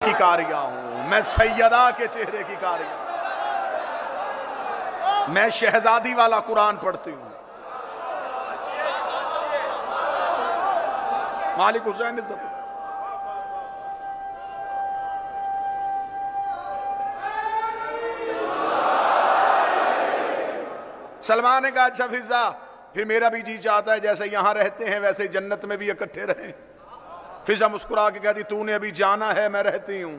की कारिया हूं, मैं सैयदा के चेहरे की कारिया, मैं शहजादी वाला कुरान पढ़ती हूं। मालिक हुसैन इज्जत। सलमान ने कहा अच्छा फिजा, फिर मेरा भी जी चाहता है जैसे यहां रहते हैं वैसे जन्नत में भी इकट्ठे रहें। फिजा मुस्कुरा के कहती तूने अभी जाना है, मैं रहती हूं,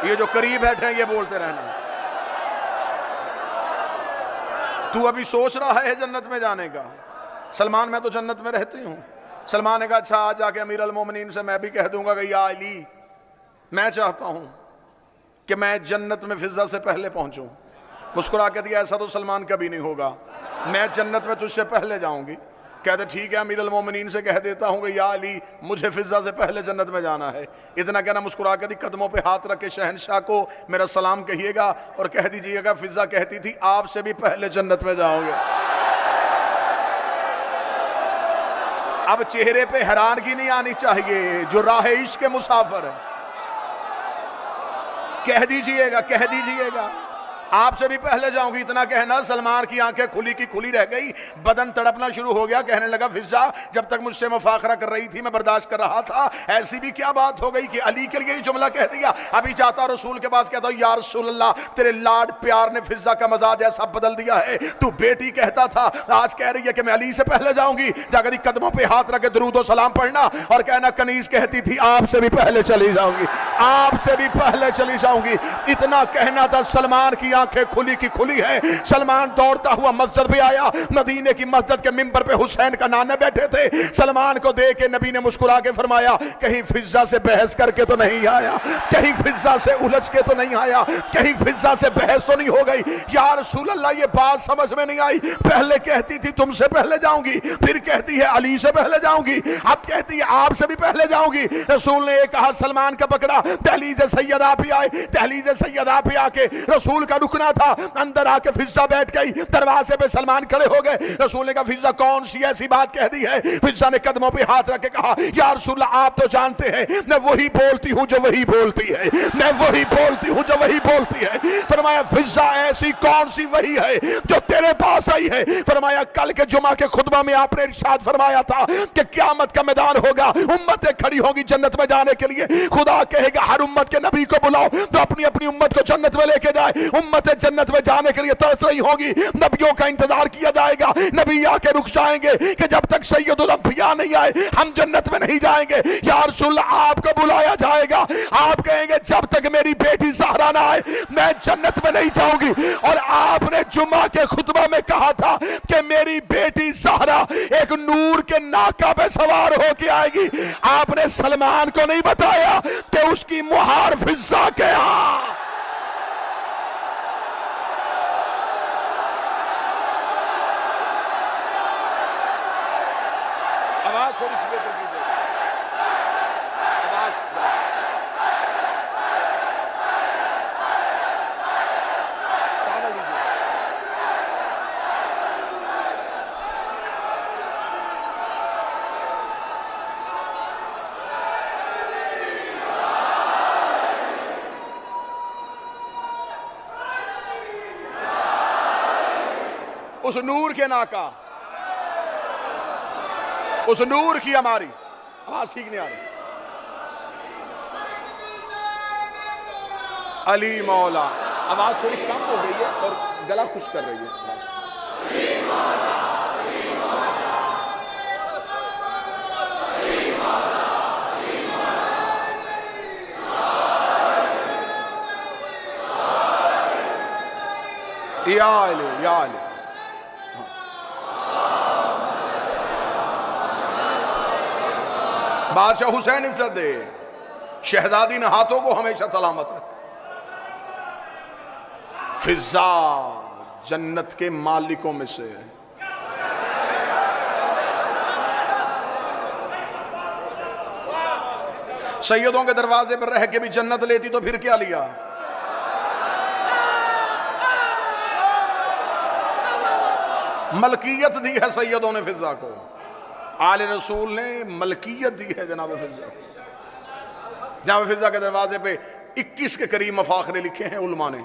ये जो करीब बैठे हैं ये बोलते रहना, तू अभी सोच रहा है जन्नत में जाने का। सलमान मैं तो जन्नत में रहती हूं। सलमान ने कहा अच्छा आज जाके अमीर अल मोमिनीन से मैं भी कह दूंगा कि या अली, मैं चाहता हूं कि मैं जन्नत में फिजा से पहले पहुंचूं। मुस्कुरा के दिया ऐसा तो सलमान कभी नहीं होगा, मैं जन्नत में तुझसे पहले जाऊंगी। कहते ठीक है अमीर अल मोमिनीन से कह देता हूं कि या अली मुझे फिजा से पहले जन्नत में जाना है। इतना कहना मुस्कुरा के दी कदमों पे हाथ रख के शहनशाह को मेरा सलाम कहिएगा और कह दीजिएगा फिजा कहती थी आपसे भी पहले जन्नत में जाओगे। अब चेहरे पे हैरानगी नहीं आनी चाहिए, जो राह इश्क के मुसाफिर है कह दीजिएगा, कह दीजिएगा आपसे भी पहले जाऊंगी। इतना कहना सलमान की आंखें खुली की खुली रह गई, बदन तड़पना शुरू हो गया। कहने लगा फिजा जब तक मुझसे मुफाखरा कर रही थी मैं बर्दाश्त कर रहा था, ऐसी भी क्या बात हो गई कि अली के लिए ही जुमला कह दिया। अभी जाता रसूल के पास कहता हूं या रसूल अल्लाह तेरे लाड प्यार ने फिजा का मजाज ऐसा बदल दिया है, तू बेटी कहता था आज कह रही है कि मैं अली से पहले जाऊंगी। जाकर कदमों पर हाथ रख के दरूद सलाम पढ़ना और कहना कनीज कहती थी आपसे भी पहले चली जाऊंगी, आपसे भी पहले चली जाऊंगी। इतना कहना था, सलमान की आंखें खुली की खुली है। सलमान दौड़ता हुआ मस्जिद में आया। मदीने की मस्जिद के मिंबर पे हुसैन का नाना बैठे थे। सलमान को देख के नबी ने मुस्कुरा के फरमाया कहीं फिजा से बहस करके तो नहीं आया, कहीं फिजा से उलझ के तो नहीं आया, कहीं फिजा से बहस तो नहीं हो गई। या रसूल अल्लाह ये बात समझ में नहीं आई, पहले कहती थी तुमसे पहले जाऊंगी, फिर कहती है अली से पहले जाऊंगी, अब कहती है आपसे भी पहले जाऊंगी। रसूल ने एक हाथ सलमान का पकड़ा, दहलीज सैयदा पे आए। दहलीज सैयदा पे आके रसूल का रुकना था, अंदर आके फिजा बैठ गई। दरवाजे पे सलमान खड़े हो गए। रसूल ने कहा फिजा कौन सी ऐसी बात कह दी है। फिजा ने कदमों पे हाथ रख के कहा या रसूल आप तो जानते हैं मैं वही बोलती हूं जो वही बोलती है, मैं वही बोलती हूं जो वही बोलती है। फरमाया फिजा ऐसी कौन सी वही है जो तेरे पास आई है। फरमाया कल के जुमा के खुतबा में आपने इरशाद फरमाया था कि क़यामत का मैदान होगा, उम्मतें खड़ी होंगी जन्नत में जाने के लिए। खुदा कहेगा हर उम्मत के नबी को बुलाओ तो अपनी अपनी उम्मत को जन्नत में लेके जाए। उम्मतें जन्नत में जाने के लिए तरस रही होगी, नबियों का इंतजार किया जाएगा। नबी आके रुक जाएंगे कि जब तक सैयदुल अंबिया नहीं आए हम जन्नत में नहीं जाएंगे। या रसूल आपको बुलाया जाएगा, आप कहेंगे जब तक मेरी बेटी ज़हरा ना आए मैं जन्नत में नहीं जाऊंगी। और आपने जुमा के खुतबा में कहा था कि मेरी बेटी ज़हरा एक नूर के नाका पे सवार होके आएगी। आपने सलमान को नहीं बताया कि उसकी मुहार फिजा के यहां। आवाज थोड़ी सी बेहतर कीजिए, आवाज उस नूर के नाका, उस नूर की हमारी आवाज ठीक नहीं आ रही। अली मौला, आवाज थोड़ी कम हो गई है और गला खुश कर रही है। या अली, या अली। बादशाह हुसैन इज्जत दे, शहजादी ने हाथों को हमेशा सलामत रखे। फिजा जन्नत के मालिकों में से है। सैयदों के दरवाजे पर रह के भी जन्नत लेती तो फिर क्या लिया। मलकियत दी है सैयदों ने फिजा को, आले रसूल ने मलकियत दी है जनाब फिजा को। जामे फिजा के दरवाजे पे 21 के करीब मफाखरे लिखे हैं उलमा ने।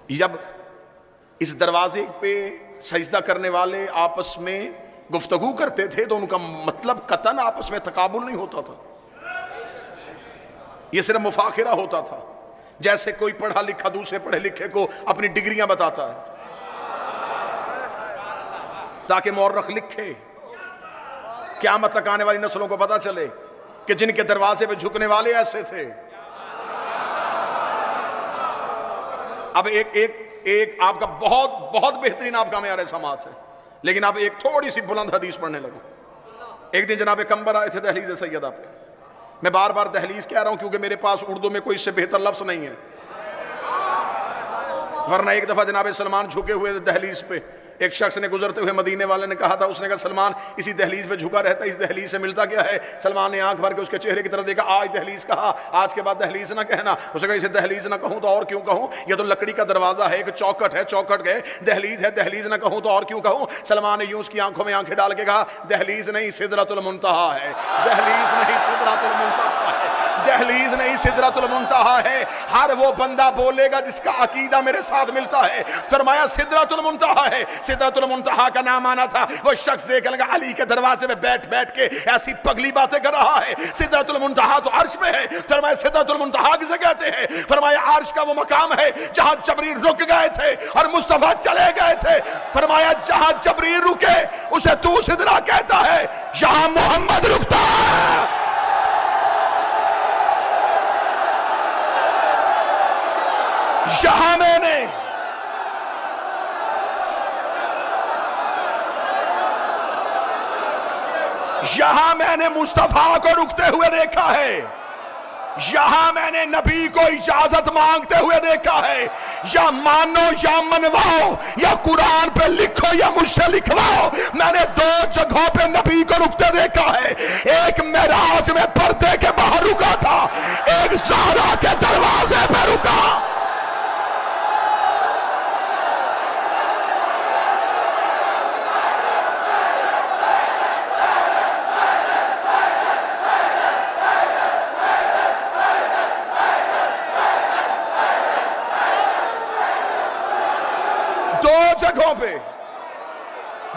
जब इस दरवाजे पे सजदा करने वाले आपस में गुफ्तगू करते थे तो उनका मतलब कतन आपस में तकाबुल नहीं होता था, यह सिर्फ मुफाखिरा होता था। जैसे कोई पढ़ा लिखा दूसरे पढ़े लिखे को अपनी डिग्रियां बताता है ताकि मौरख लिखे, क़यामत तक आने वाली नस्लों को पता चले कि जिनके दरवाजे पे झुकने वाले ऐसे थे। अब एक आपका बहुत बहुत बेहतरीन आपका मेयार समात है, लेकिन आप एक थोड़ी सी बुलंद हदीस पढ़ने लगो। एक दिन जनाब कंबर आए थे दहलीज सैयदा पे। मैं बार बार दहलीज कह रहा हूं क्योंकि मेरे पास उर्दू में कोई इससे बेहतर लफ्ज नहीं है, वरना एक दफा जनाब सलमान झुके हुए थे दहलीज पे। एक शख्स ने गुजरते हुए मदीने वाले ने कहा था, उसने कहा सलमान इसी दहलीज पे झुका रहता है, इस दहलीज से मिलता क्या है? सलमान ने आंख भर के उसके चेहरे की तरफ देखा, आज दहलीज कहा, आज के बाद दहलीज ना कहना। उसने कहा इसे दहलीज ना कहूं तो और क्यों कहूं, ये तो लकड़ी का दरवाजा है, एक चौकट है, चौकट है, दहलीज है, दहलीज ना कहूं तो और क्यों कहूं। सलमान ने यूं उसकी आंखों में आंखें डाल के कहा, दहलीज नहीं सिदरतुल मुंतहा है, दहलीज नहीं सिदरतुल मुंतहा है, दहलीज नहीं सिदरतुल मुंतहा है। हर वो बंदा बोलेगा जिसका अकीदा मेरे साथ मिलता है। फरमाया सिदरतुल मुंतहा है। सिदरतुल मुंतहा का नाम आना था, वो शख्स देख लगा अली के दरवाजे में बैठ बैठ के ऐसी पगली बातें कर रहा है। सिदरतुल मुंतहा तो अर्श में है। फरमाया सिदरतुल मुंतहा किसे कहते हैं? फरमाया अर्श का वो मकाम है जहां जबरील रुक गए थे और मुस्तफा चले गए थे। फरमाया जहां जबरील रुके उसे तू सिदरा कहता है, जहां मोहम्मद रुकता है यहां मैंने मुस्तफा को रुकते हुए देखा है, यहां मैंने नबी को इजाजत मांगते हुए देखा है। या मानो या मनवाओ, या कुरान पे लिखो या मुझसे लिखवाओ, मैंने दो जगहों पे नबी को रुकते देखा है। एक मेराज में पर्दे के बाहर रुका था, एक ज़हरा के दरवाजे पे रुका।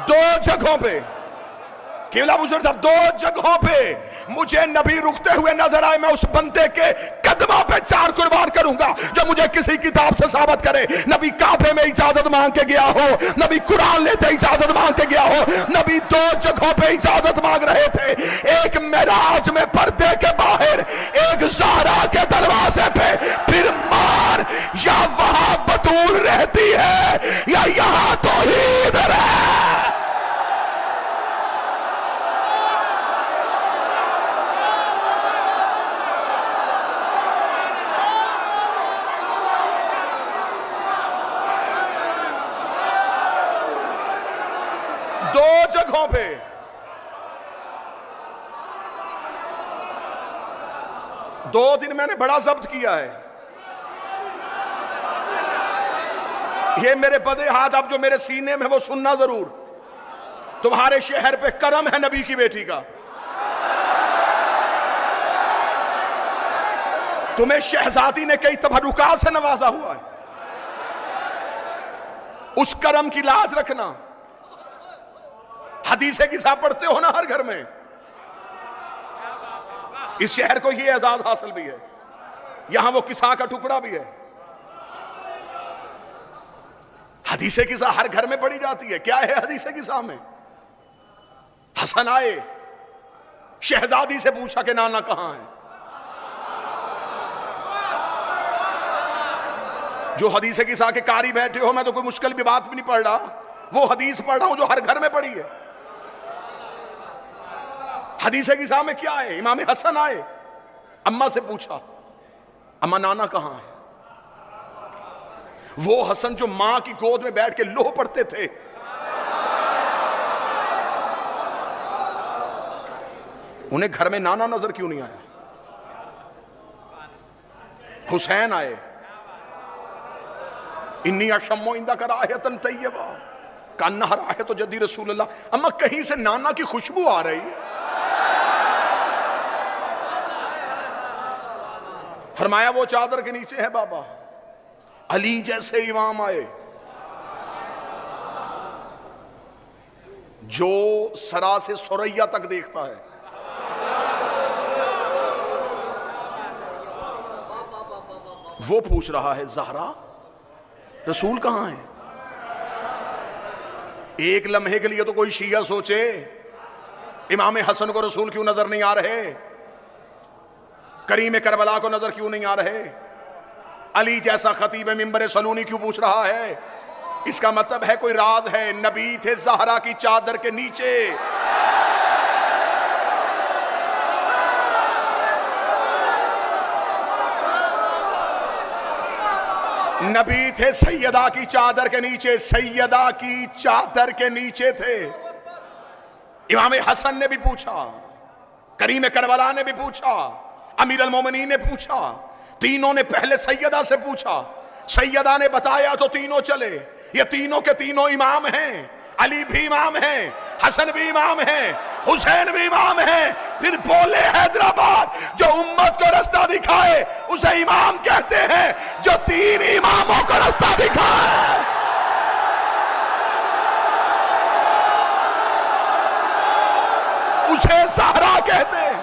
दो जगहों पे केवला बुजुर्ग साहब, दो जगहों पे मुझे नबी रुकते हुए नजर आए। मैं उस बंदे के कदमों पे चार कुर्बान करूंगा जो मुझे किसी किताब से साबित करे। नबी काबे में इजाजत मांग के गया हो, नबी कुरान लेते इजाजत मांग के गया हो। नबी दो जगहों पे इजाजत मांग रहे थे, एक मेराज में पर्दे के बाहर, एक ज़हरा के दरवाजे पे। फिर मान या वहां बतूल रहती है या यहां तौहीद है। दो जगहों पे दो दिन मैंने बड़ा जब्त किया है। ये मेरे बदे हाथ अब जो मेरे सीने में वो सुनना जरूर। तुम्हारे शहर पे करम है नबी की बेटी का, तुम्हें शहजादी ने कई तबरुकात से नवाजा हुआ है। उस करम की लाज रखना। हदीसे किस्सा पढ़ते हो ना हर घर में। इस शहर को ये एजाज हासिल भी है, यहां वो किस्सा का टुकड़ा भी है। हदीसे किस्सा हर घर में पढ़ी जाती है। क्या है हदीसे किस्सा में? हसन आए, शहजादी से पूछा कि नाना कहां है। जो हदीसे किस्सा के कारी बैठे हो, मैं तो कोई मुश्किल भी बात भी नहीं पढ़ रहा, वो हदीस पढ़ रहा हूं जो हर घर में पढ़ी है। हदीस किस्सा में क्या है? इमाम हसन आए, अम्मा से पूछा, अम्मा नाना कहां है? वो हसन जो मां की गोद में बैठ के लोह पढ़ते थे, उन्हें घर में नाना नजर क्यों नहीं आया? हुसैन आए, इन्नी अशम्मो इंदा कर आयतन तैयबा कान्ना है तो जद्दी रसूलुल्लाह। अम्मा कहीं से नाना की खुशबू आ रही है। फरमाया वो चादर के नीचे है बाबा। अली जैसे इमाम आए जो सरा से सुरैया तक देखता है, वो पूछ रहा है ज़हरा रसूल कहां है? एक लम्हे के लिए तो कोई शिया सोचे इमाम हसन को रसूल क्यों नजर नहीं आ रहे, करीम करबला को नजर क्यों नहीं आ रहे, अली जैसा खतीब मिंबर सलूनी क्यों पूछ रहा है? इसका मतलब है कोई राज है। नबी थे ज़हरा की चादर के नीचे। नबी थे सैयदा की चादर के नीचे, सैयदा की चादर के नीचे थे। इमाम हसन ने भी पूछा, करीम करबला ने भी पूछा, अमीर अल मोमिनीन ने पूछा, तीनों ने पहले सैयदा से पूछा, सैयदा ने बताया तो तीनों चले। ये तीनों के तीनों इमाम हैं, अली भी इमाम हैं, हसन भी इमाम हैं, हुसैन भी इमाम हैं। फिर बोले हैदराबाद जो उम्मत को रास्ता दिखाए उसे इमाम कहते हैं, जो तीन इमामों को रास्ता दिखाए उसे ज़हरा कहते हैं।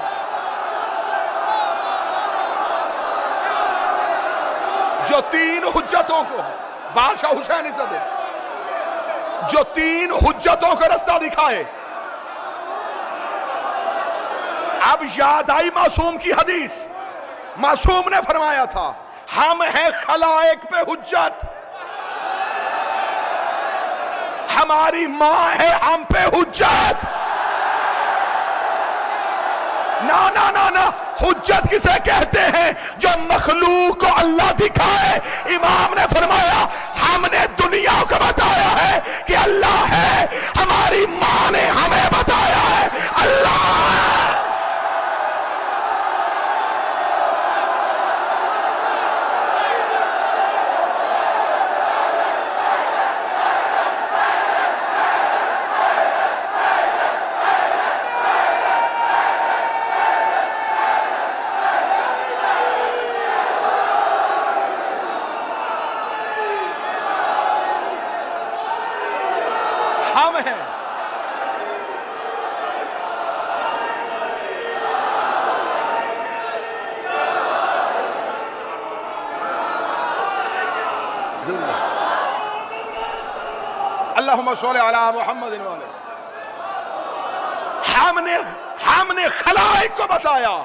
जो तीन हुज्जतों को, बादशाह हुसैन इज़्ज़त, जो तीन हुज्जतों को रास्ता दिखाए। अब याद आई मासूम की हदीस। मासूम ने फरमाया था हम हैं खलाइक पे हुज्जत, हमारी मां है हम पे हुज्जत। ना ना ना ना, हुज्जत किसे कहते हैं? जो मखलूक को अल्लाह दिखाए। इमाम ने फरमाया हमने दुनिया को बताया है कि अल्लाह है, हमारी मां ने हमें बताया है अल्लाह है। हम हैं। अल्लाहुम्मा सल्लि अला मुहम्मद वाले। हमने खलाइक को बताया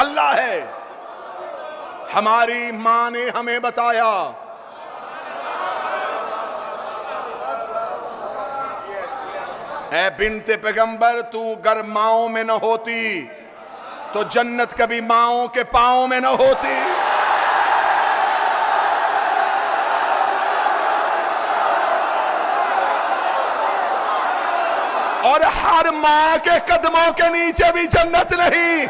अल्लाह है, हमारी मां ने हमें बताया। ऐ बिन्ते पैगंबर, तू गर माओं में न होती तो जन्नत कभी माओं के पांव में न होती। और हर मां के कदमों के नीचे भी जन्नत नहीं,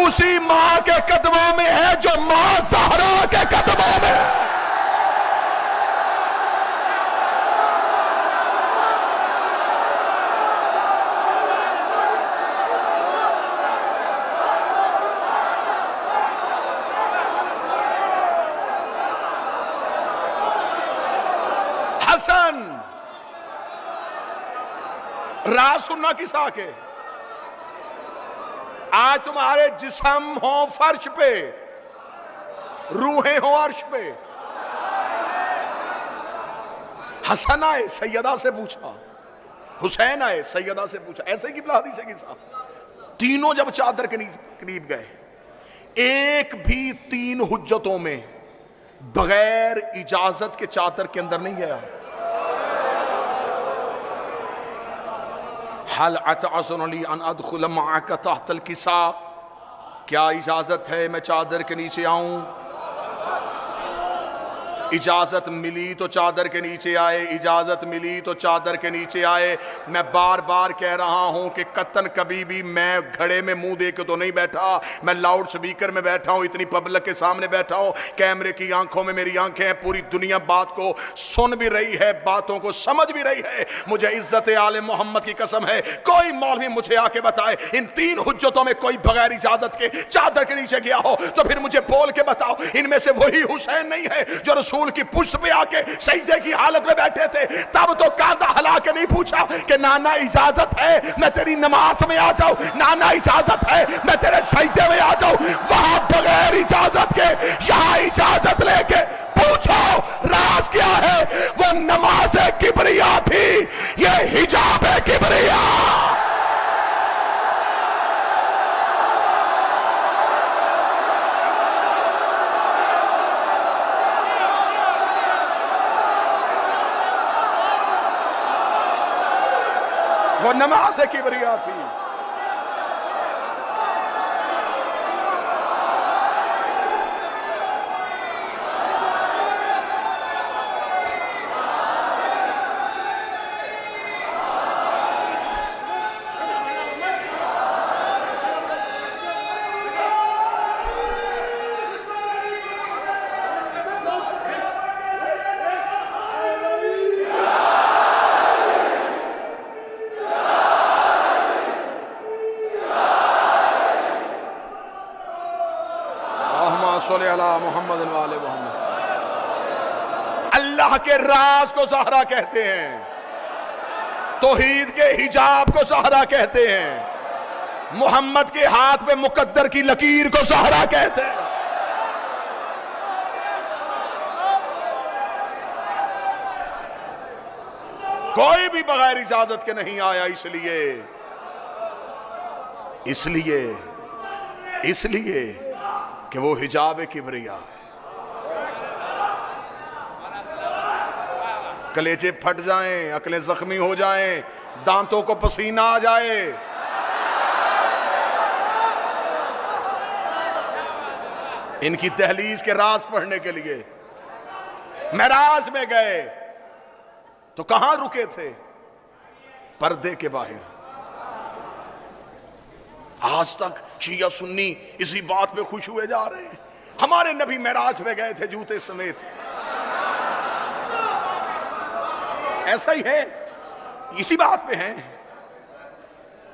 उसी मां के कदमों में है जो मां ज़हरा के कदमों में है। हसन, राज सुनना किस आके, आज तुम्हारे जिस्म हो फर्श पे, रूहें हो अर्श पे। हसन आए सैयदा से पूछा, हुसैन आए सैयदा से पूछा, ऐसे की हदीस है किसा। तीनों जब चादर के करीब गए, एक भी तीन हुज्जतों में बगैर इजाजत के चादर के अंदर नहीं गया। हल अतअज़ुनी अन अदखुल मअक तहतल किसा, क्या इजाजत है मैं चादर के नीचे आऊं? इजाजत मिली तो चादर के नीचे आए, इजाजत मिली तो चादर के नीचे आए। मैं बार बार कह रहा हूं कि कतन कभी भी मैं घड़े में मुंह दे के तो नहीं बैठा, मैं लाउड स्पीकर में बैठा हूं, इतनी पब्लिक के सामने बैठा हूं, कैमरे की आंखों में मेरी आंखें हैं, पूरी दुनिया बात को सुन भी रही है, बातों को समझ भी रही है। मुझे इज्जत आले मोहम्मद की कसम है, कोई मौलवी मुझे आके बताए इन 3 हुज्जतों में कोई बगैर इजाजत के चादर के नीचे गया हो तो फिर मुझे बोल के बताओ इनमें से वही हुसैन नहीं है जो रसूल की पुश्त पे आके सजदे की हालत में बैठे थे? तब तो कांधा हला के नहीं पूछा कि नाना इजाजत है मैं तेरी नमाज में आ जाऊं, नाना इजाजत है मैं तेरे सजदे में आ जाऊं। वहां बगैर इजाजत के यहां इजाजत लेके पूछो राज क्या है? वो नमाज किबरिया थी, ये हिजाब है किबरिया। वो नमाज किबरिया थी। मोहम्मद वाले मोहम्मद। अल्लाह के राज को ज़हरा कहते हैं, तौहीद के हिजाब को ज़हरा कहते हैं, मोहम्मद के हाथ में मुकद्दर की लकीर को ज़हरा कहते हैं। कोई भी बगैर इजाजत के नहीं आया, इसलिए कि वो हिजाब किबरिया है। कलेजे फट जाएं, अकलें जख्मी हो जाएं, दांतों को पसीना आ जाए, इनकी दहलीज के राज पढ़ने के लिए मेराज में गए तो कहां रुके थे? पर्दे के बाहर। आज तक शिया सुन्नी इसी बात पे खुश हुए जा रहे हैं, हमारे नबी मेराज में गए थे जूते समेत। ऐसा ही है, इसी बात पे हैं।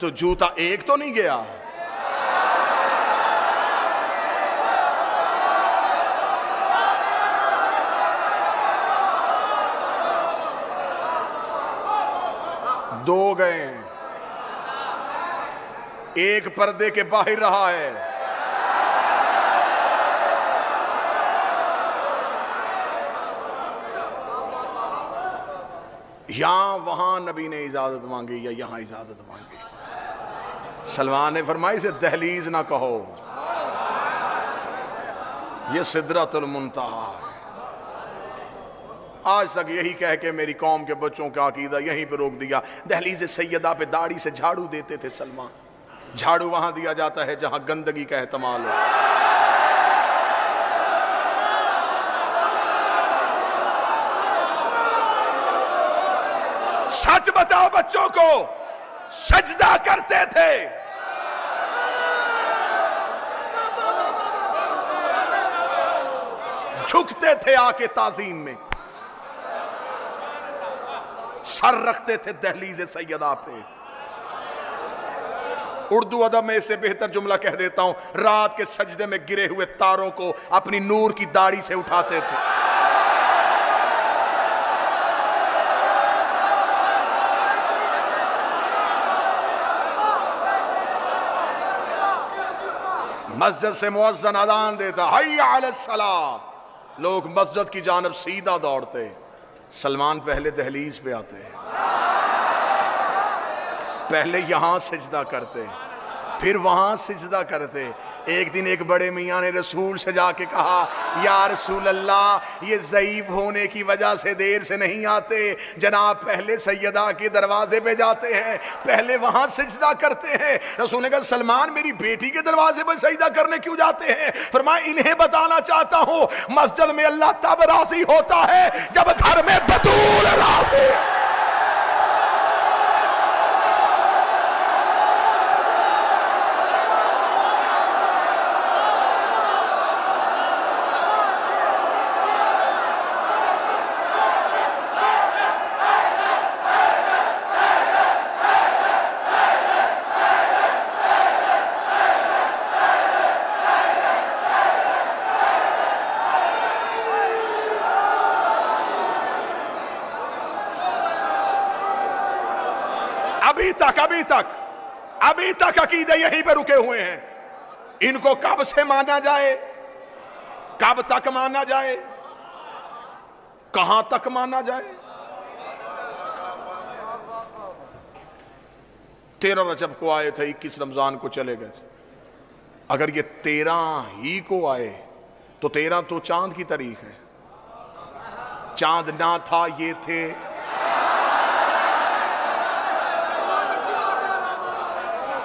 तो जूता एक तो नहीं गया, दो गए, एक पर्दे के बाहर रहा है। यहां वहां नबी ने इजाजत मांगी या यहां इजाजत मांगी। सलमान ने फरमाया इसे दहलीज ना कहो, यह सिदरतुल मुंतहा है। आज तक यही कह के मेरी कौम के बच्चों का अकीदा यहीं पे रोक दिया। दहलीज सैयदा पे दाढ़ी से झाड़ू देते थे सलमान। झाड़ू वहां दिया जाता है जहां गंदगी का एहतमाल हो। सच बताओ, बच्चों को सजदा करते थे, झुकते थे आके ताजीम में, सर रखते थे दहलीज सैयदा पे। उर्दू अदब में इससे बेहतर जुमला कह देता हूं, रात के सजदे में गिरे हुए तारों को अपनी नूर की दाढ़ी से उठाते थे। मस्जिद से मुअज्जिन अज़ान देता, हय्या अलस सलाह, लोग मस्जिद की जानब सीधा दौड़ते। सलमान पहले दहलीज पे आते, पहले यहां सजदा करते, फिर वहां सिजदा करते। एक दिन एक बड़े मियाँ ने रसूल से जाके कहा, या रसूल अल्लाह, ये ज़ईफ होने की वजह से देर से नहीं आते, जनाब पहले सैयदा के दरवाजे पे जाते हैं, पहले वहां सिजदा करते हैं। रसूल ने कहा, सलमान मेरी बेटी के दरवाजे पर सजदा करने क्यों जाते हैं? फरमाया, इन्हें बताना चाहता हूं, मस्जिद में अल्लाह तब राजी होता है जब घर में बतूल राजी। अभी तक अकीदे यहीं पे रुके हुए हैं। इनको कब से माना जाए, कब तक माना जाए, कहां तक माना जाए? 13 रजब को आए थे, 21 रमजान को चले गए। अगर ये 13 ही को आए तो 13 तो चांद की तारीख है। चांद ना था, ये थे।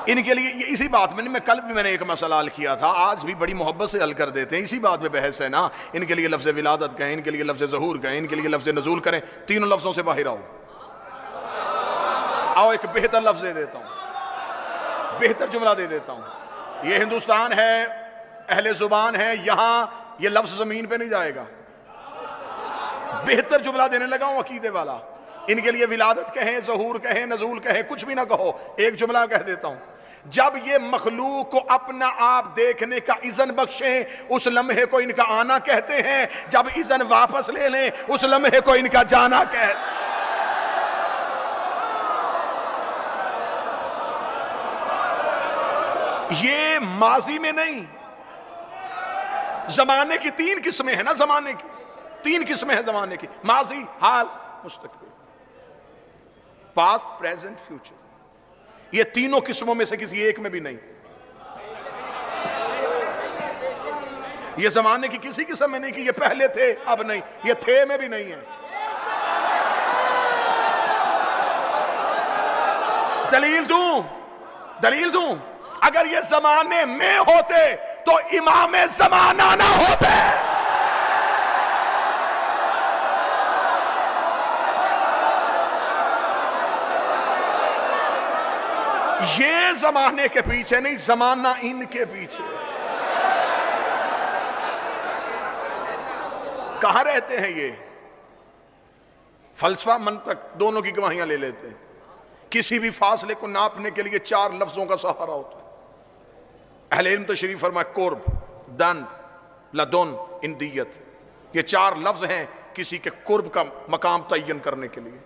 इनके लिए इसी बात में, मैं कल भी मैंने एक मसला हल किया था, आज भी बड़ी मोहब्बत से हल कर देते हैं। इसी बात पे बहस है ना। इनके लिए लफ्ज़ विलादत कहें, इनके लिए लफ्ज़ ज़हूर कहें, इनके लिए लफ्ज़ नज़ूल करें, तीनों लफ्ज़ों से बाहर आओ। एक बेहतर लफ्ज़ दे देता हूँ, बेहतर जुमला दे देता हूँ। ये हिंदुस्तान है, अहले ज़ुबान है, यहाँ ये लफ्ज़ ज़मीन पे नहीं जाएगा। बेहतर जुमला देने लगा हूँ अकीदे वाला। इनके लिए विलादत कहें, ज़हूर कहें, नज़ूल कहें, कुछ भी ना कहो, एक जुमला कह देता हूँ। जब ये मखलूक को अपना आप देखने का इज़न बख्शें, उस लम्हे को इनका आना कहते हैं। जब इज़न वापस ले लें, उस लम्हे को इनका जाना कहते हैं। ये माजी में नहीं, जमाने की 3 किस्में हैं ना। जमाने की 3 किस्में हैं जमाने की, माजी, हाल, मुस्तकबिल, पास्ट, प्रेजेंट, फ्यूचर। ये तीनों किस्मों में से किसी एक में भी नहीं। ये जमाने की किसी किस्म में नहीं कि ये पहले थे अब नहीं, ये थे में भी नहीं है। दलील दूं, अगर ये जमाने में होते तो इमाम जमाना ना होते। ये जमाने के पीछे नहीं, जमाना इनके पीछे। कहां रहते हैं ये? फलसफा, मंतक दोनों की गवाहियां ले लेते हैं। किसी भी फासले को नापने के लिए 4 लफ्जों का सहारा होता है। अहले इल्म तशरीफ फरमाए, कुर्ब, दंद, लदुन, इंदियत। ये 4 लफ्ज हैं किसी के कुर्ब का मकाम तय्यन करने के लिए।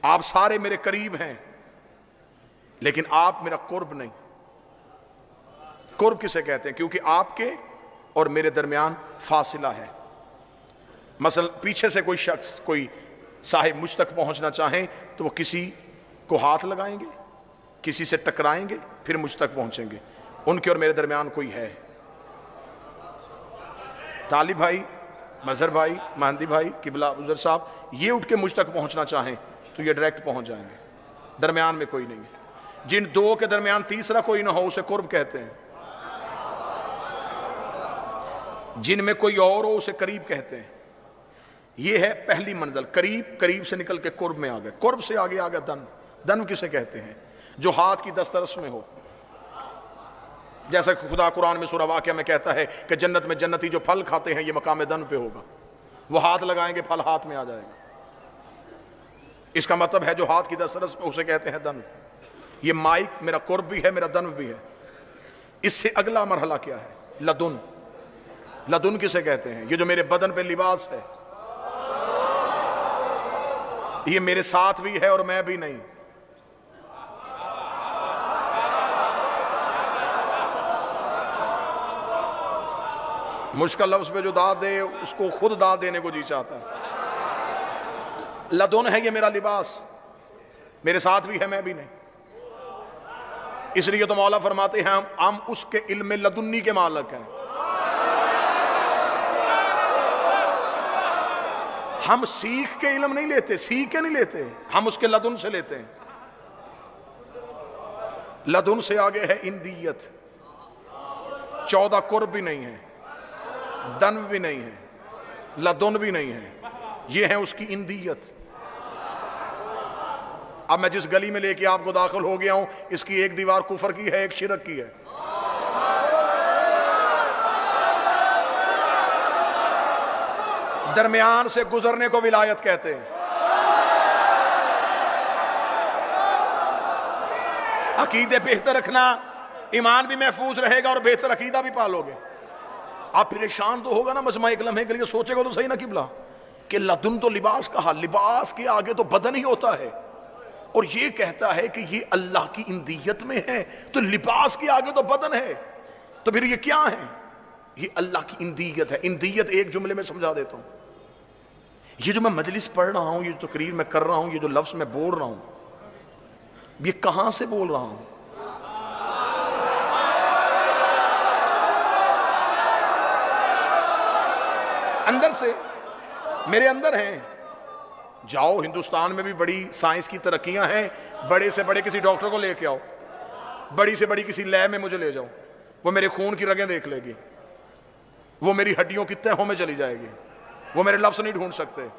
आप सारे मेरे करीब हैं, लेकिन आप मेरा कुर्ब नहीं। कुर्ब किसे कहते हैं? क्योंकि आपके और मेरे दरमियान फासिला है। मसलन पीछे से कोई शख्स, कोई साहिब मुझ तक पहुंचना चाहें तो वो किसी को हाथ लगाएंगे, किसी से टकराएंगे, फिर मुझ तक पहुंचेंगे। उनके और मेरे दरमियान कोई है। तालिब भाई, मजहर भाई, महंदी भाई, किबला उजर साहब, ये उठ के मुझ तक पहुंचना चाहें तो ये डायरेक्ट पहुंच जाएंगे, दरमियान में कोई नहीं है। जिन 2 के दरमियान तीसरा कोई ना हो उसे कुर्ब कहते हैं। जिनमें कोई और हो उसे करीब कहते हैं। ये है पहली मंजिल, करीब। करीब से निकल के कुर्ब में आ गए। कुर्ब से आगे आ गया दन। दन किसे कहते हैं? जो हाथ की दस्तरस में हो। जैसा खुदा कुरान में सूरह वाक़िया में कहता है कि जन्नत में जन्नती जो फल खाते हैं ये मकाम दन पे होगा। वो हाथ लगाएंगे, फल हाथ में आ जाएगा। इसका मतलब है जो हाथ की दस्तरस में, उसे कहते हैं दन। ये माइक मेरा कुर्ब भी है, मेरा दन भी है। इससे अगला मरहला क्या है? लदुन। लदुन किसे कहते हैं? ये जो मेरे बदन पे लिबास है, ये मेरे साथ भी है और मैं भी नहीं। मुश्किल लफ्ज़ पे जो दाद दे उसको खुद दाद देने को जी चाहता है। लदुन है ये मेरा लिबास, मेरे साथ भी है, मैं भी नहीं। इसलिए तो मौला फरमाते हैं हम उसके इल्म लदुन्नी के मालिक हैं। हम सीख के इल्म नहीं लेते, सीख के नहीं लेते, हम उसके लदुन से लेते हैं। लदुन से आगे है इंदियत। 14 कुर्ब भी नहीं है, दन भी नहीं है, लदुन भी नहीं है, ये है उसकी इंदियत। अब मैं जिस गली में लेके आपको दाखिल हो गया हूं, इसकी एक दीवार कुफर की है, एक शिरक की है। दरमियान से गुजरने को विलायत कहते हैं। अकीदे बेहतर रखना, ईमान भी महफूज रहेगा और बेहतर अकीदा भी पालोगे। आप परेशान तो होगा ना, मजमा एक लम्हे के लिए सोचेगा तो सही ना किबला कि लदुन तो लिबास कहा, लिबास के आगे तो बदन ही होता है, और ये कहता है कि ये अल्लाह की इंदियत में है, तो लिबास के आगे तो बदन है, तो फिर ये क्या है? ये अल्लाह की इंदियत है। इंदियत एक जुमले में समझा देता हूं। ये जो मैं मजलिस पढ़ रहा हूं, ये जो तकरीर मैं कर रहा हूं, ये जो लफ्ज मैं बोल रहा हूं, ये कहां से बोल रहा हूं? अंदर से, मेरे अंदर हैं। जाओ, हिंदुस्तान में भी बड़ी साइंस की तरक्कियां हैं, बड़े से बड़े किसी डॉक्टर को लेके आओ, बड़ी से बड़ी किसी लैब में मुझे ले जाओ, वो मेरे खून की रगें देख लेगी, वो मेरी हड्डियों की तहों में चली जाएगी, वो मेरे लफ्ज नहीं ढूंढ सकते।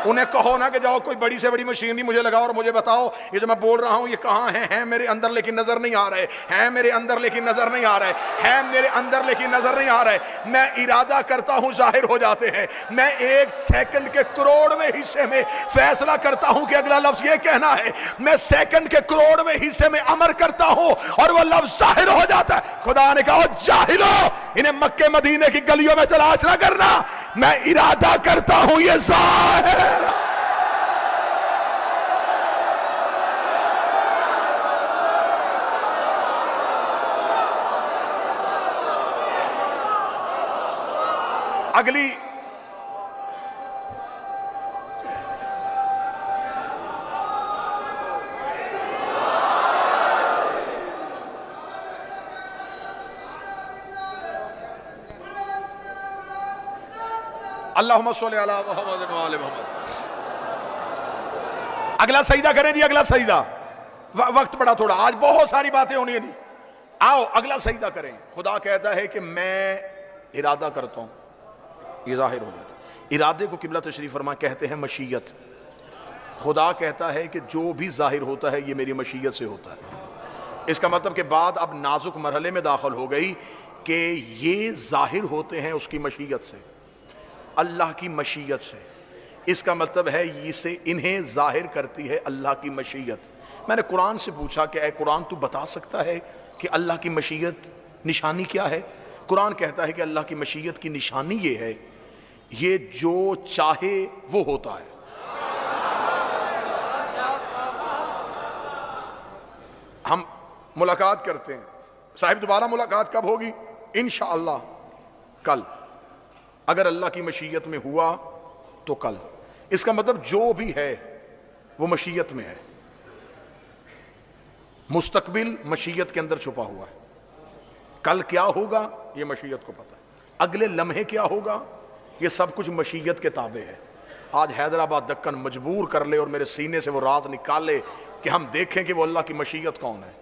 उन्हें कहो ना कि जाओ कोई बड़ी से बड़ी मशीनरी मुझे लगाओ और मुझे बताओ ये जो मैं बोल रहा हूं ये कहां है मेरे अंदर लेकिन नजर नहीं आ रहे हैं, मेरे अंदर लेकिन नजर नहीं आ रहे हैं, मेरे अंदर लेकिन नजर नहीं आ रहे। मैं इरादा करता हूं, जाहिर हो जाते हैं। मैं 1 सेकंड के करोड़वें हिस्से में फैसला करता हूं कि अगला लफ्ज ये कहना है, मैं सेकंड के करोड़वें हिस्से में अमर करता हूं और वह लफ्ज जाहिर हो जाता है। खुदा ने कहा जाहिलो, इन्हें मक्के मदीने की गलियों में तलाश ना करना, मैं इरादा करता हूं ये जाहिर। अगली अल्लाहुम्मा सल्ली अला मुहम्मद व आले मुहम्मद। अगला सजदा करें जी, अगला सजदा। वक्त बड़ा थोड़ा, आज बहुत सारी बातें होनी है जी। आओ अगला सजदा करें। खुदा कहता है कि मैं इरादा करता हूं, ये जाहिर हो जाता है। इरादे को किबला तशरीफ फरमा कहते हैं मशीयत। खुदा कहता है कि जो भी जाहिर होता है ये मेरी मशीयत से होता है। इसका मतलब कि बात अब नाजुक मरहले में दाखिल हो गई कि ये जाहिर होते हैं उसकी मशीयत से, अल्लाह की मशीयत से। इसका मतलब है इसे इन्हें जाहिर करती है अल्लाह की मशीयत। मैंने कुरान से पूछा कि ऐ कुरान तू बता सकता है कि अल्लाह की मशीयत निशानी क्या है? कुरान कहता है कि अल्लाह की मशीयत की निशानी ये है, ये जो चाहे वो होता है। हम मुलाकात करते हैं, साहिब दोबारा मुलाकात कब होगी? इंशाअल्लाह कल। अगर अल्लाह की मशीयत में हुआ तो कल। इसका मतलब जो भी है वो मशीयत में है। मुस्तकबिल मशीयत के अंदर छुपा हुआ है। कल क्या होगा ये मशीयत को पता है। अगले लम्हे क्या होगा ये सब कुछ मशीयत के ताबे है। आज हैदराबाद दक्कन मजबूर कर ले और मेरे सीने से वो राज निकाले कि हम देखें कि वो अल्लाह की मशीयत कौन है।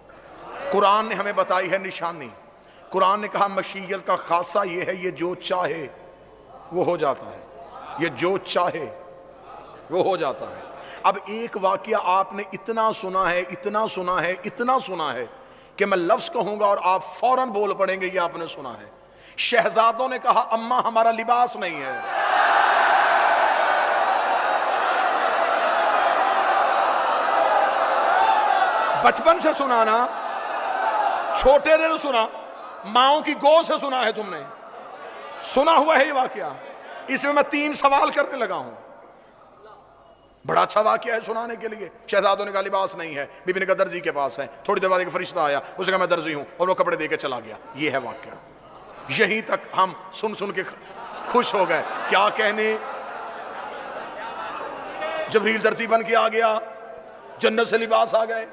कुरान ने हमें बताई है निशानी। कुरान ने कहा मशीयत का खासा ये है, ये जो चाहे वो हो जाता है, ये जो चाहे वो हो जाता है। अब एक वाकया आपने इतना सुना है, इतना सुना है, इतना सुना है कि मैं लफ्ज कहूंगा और आप फौरन बोल पड़ेंगे ये आपने सुना है। शहजादों ने कहा अम्मा हमारा लिबास नहीं है। बचपन से सुना ना, छोटे दिन सुना, माओ की गोद से सुना है तुमने, सुना हुआ है ये वाकया। इसमें मैं 3 सवाल करने लगा हूं। बड़ा अच्छा वाकया है सुनाने के लिए। शहजादों ने कहा लिबास नहीं है, बीबी ने कहा दर्जी के पास है। थोड़ी देर बाद एक फरिश्ता आया, उसने कहा मैं दर्जी हूं, और वो कपड़े दे के चला गया। ये है वाकया। यहीं तक हम सुन सुन के खुश हो गए। क्या कहने जबरील दर्जी बन के आ गया, जन्नत से लिबास आ गए।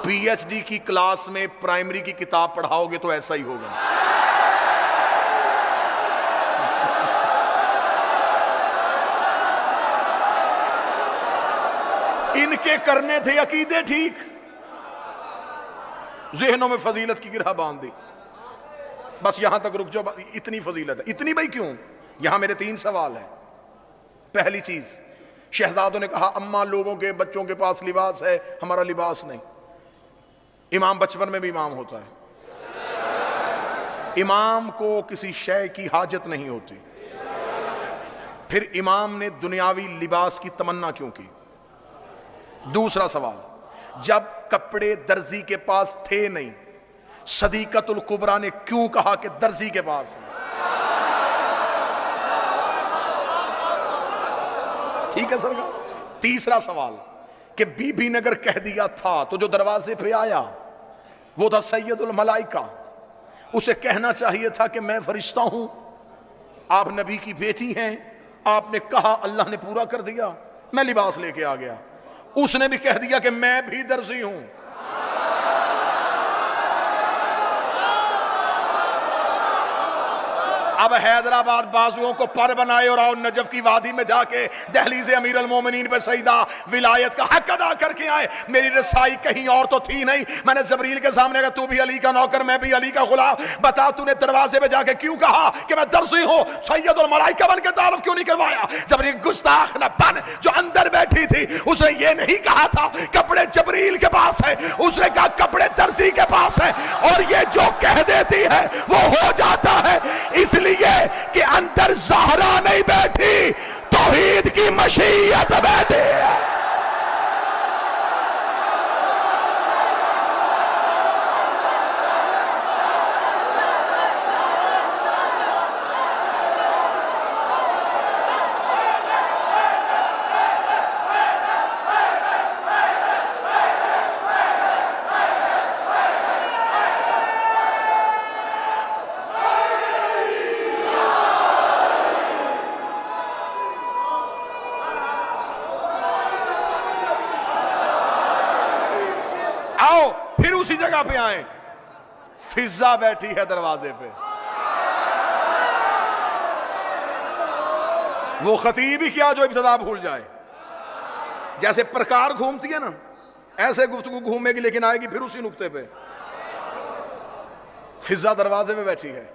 पीएचडी की क्लास में प्राइमरी की किताब पढ़ाओगे तो ऐसा ही होगा। इनके करने थे अकीदे ठीक, ज़हनों में फजीलत की गिरह बांध दी। बस यहां तक रुक जाओ, इतनी फजीलत है। इतनी भाई क्यों? यहां मेरे 3 सवाल हैं। पहली चीज, शहजादों ने कहा अम्मा लोगों के बच्चों के पास लिबास है, हमारा लिबास नहीं। इमाम बचपन में भी इमाम होता है, इमाम को किसी शय की हाजत नहीं होती, फिर इमाम ने दुनियावी लिबास की तमन्ना क्यों की? दूसरा सवाल, जब कपड़े दर्जी के पास थे नहीं, सदीकतुल कुबरा ने क्यों कहा कि दर्जी के पास है? ठीक है सर। तीसरा सवाल कि बीबी ने अगर कह दिया था तो जो दरवाजे पे आया वो था सैयदुल मलाइका, उसे कहना चाहिए था कि मैं फरिश्ता हूं, आप नबी की बेटी हैं, आपने कहा, अल्लाह ने पूरा कर दिया, मैं लिबास लेके आ गया। उसने भी कह दिया कि मैं भी दर्जी हूं। अब हैदराबाद बाजुओं को पर बनाए और आओ नजफ की वादी में जाके दहलीज अमीर अल मोमिनीन पे सईदा विलायत का हक अदा करके आए। मेरी रसाई कहीं और तो थी नहीं। मैंने जबरील के सामने कहा तू भी अली का नौकर, मैं भी अली का गुलाम, बता तूने दरवाजे पे जाके क्यों कहा कि मैं दर्जी हूं? सैयदुल मलाइका बन के तारुफ क्यों नहीं करवाया? जबरील गुस्ताख न बन, जो अंदर बैठी थी उसने ये नहीं कहा था कपड़े जबरील के पास है, उसने कहा कपड़े दर्जी के पास है। और ये जो कह देती है वो हो जाता है, इसलिए कि अंदर ज़हरा नहीं बैठी, तौहीद की मशीयत बैठी है। फिर उसी जगह पे आए, फिजा बैठी है दरवाजे पे। वो खतीब ही क्या जो इब्तिदा भूल जाए। जैसे प्रकार घूमती है ना, ऐसे गुफ्तगू घूमेगी लेकिन आएगी फिर उसी नुक्ते पे। फिजा दरवाजे पे बैठी है।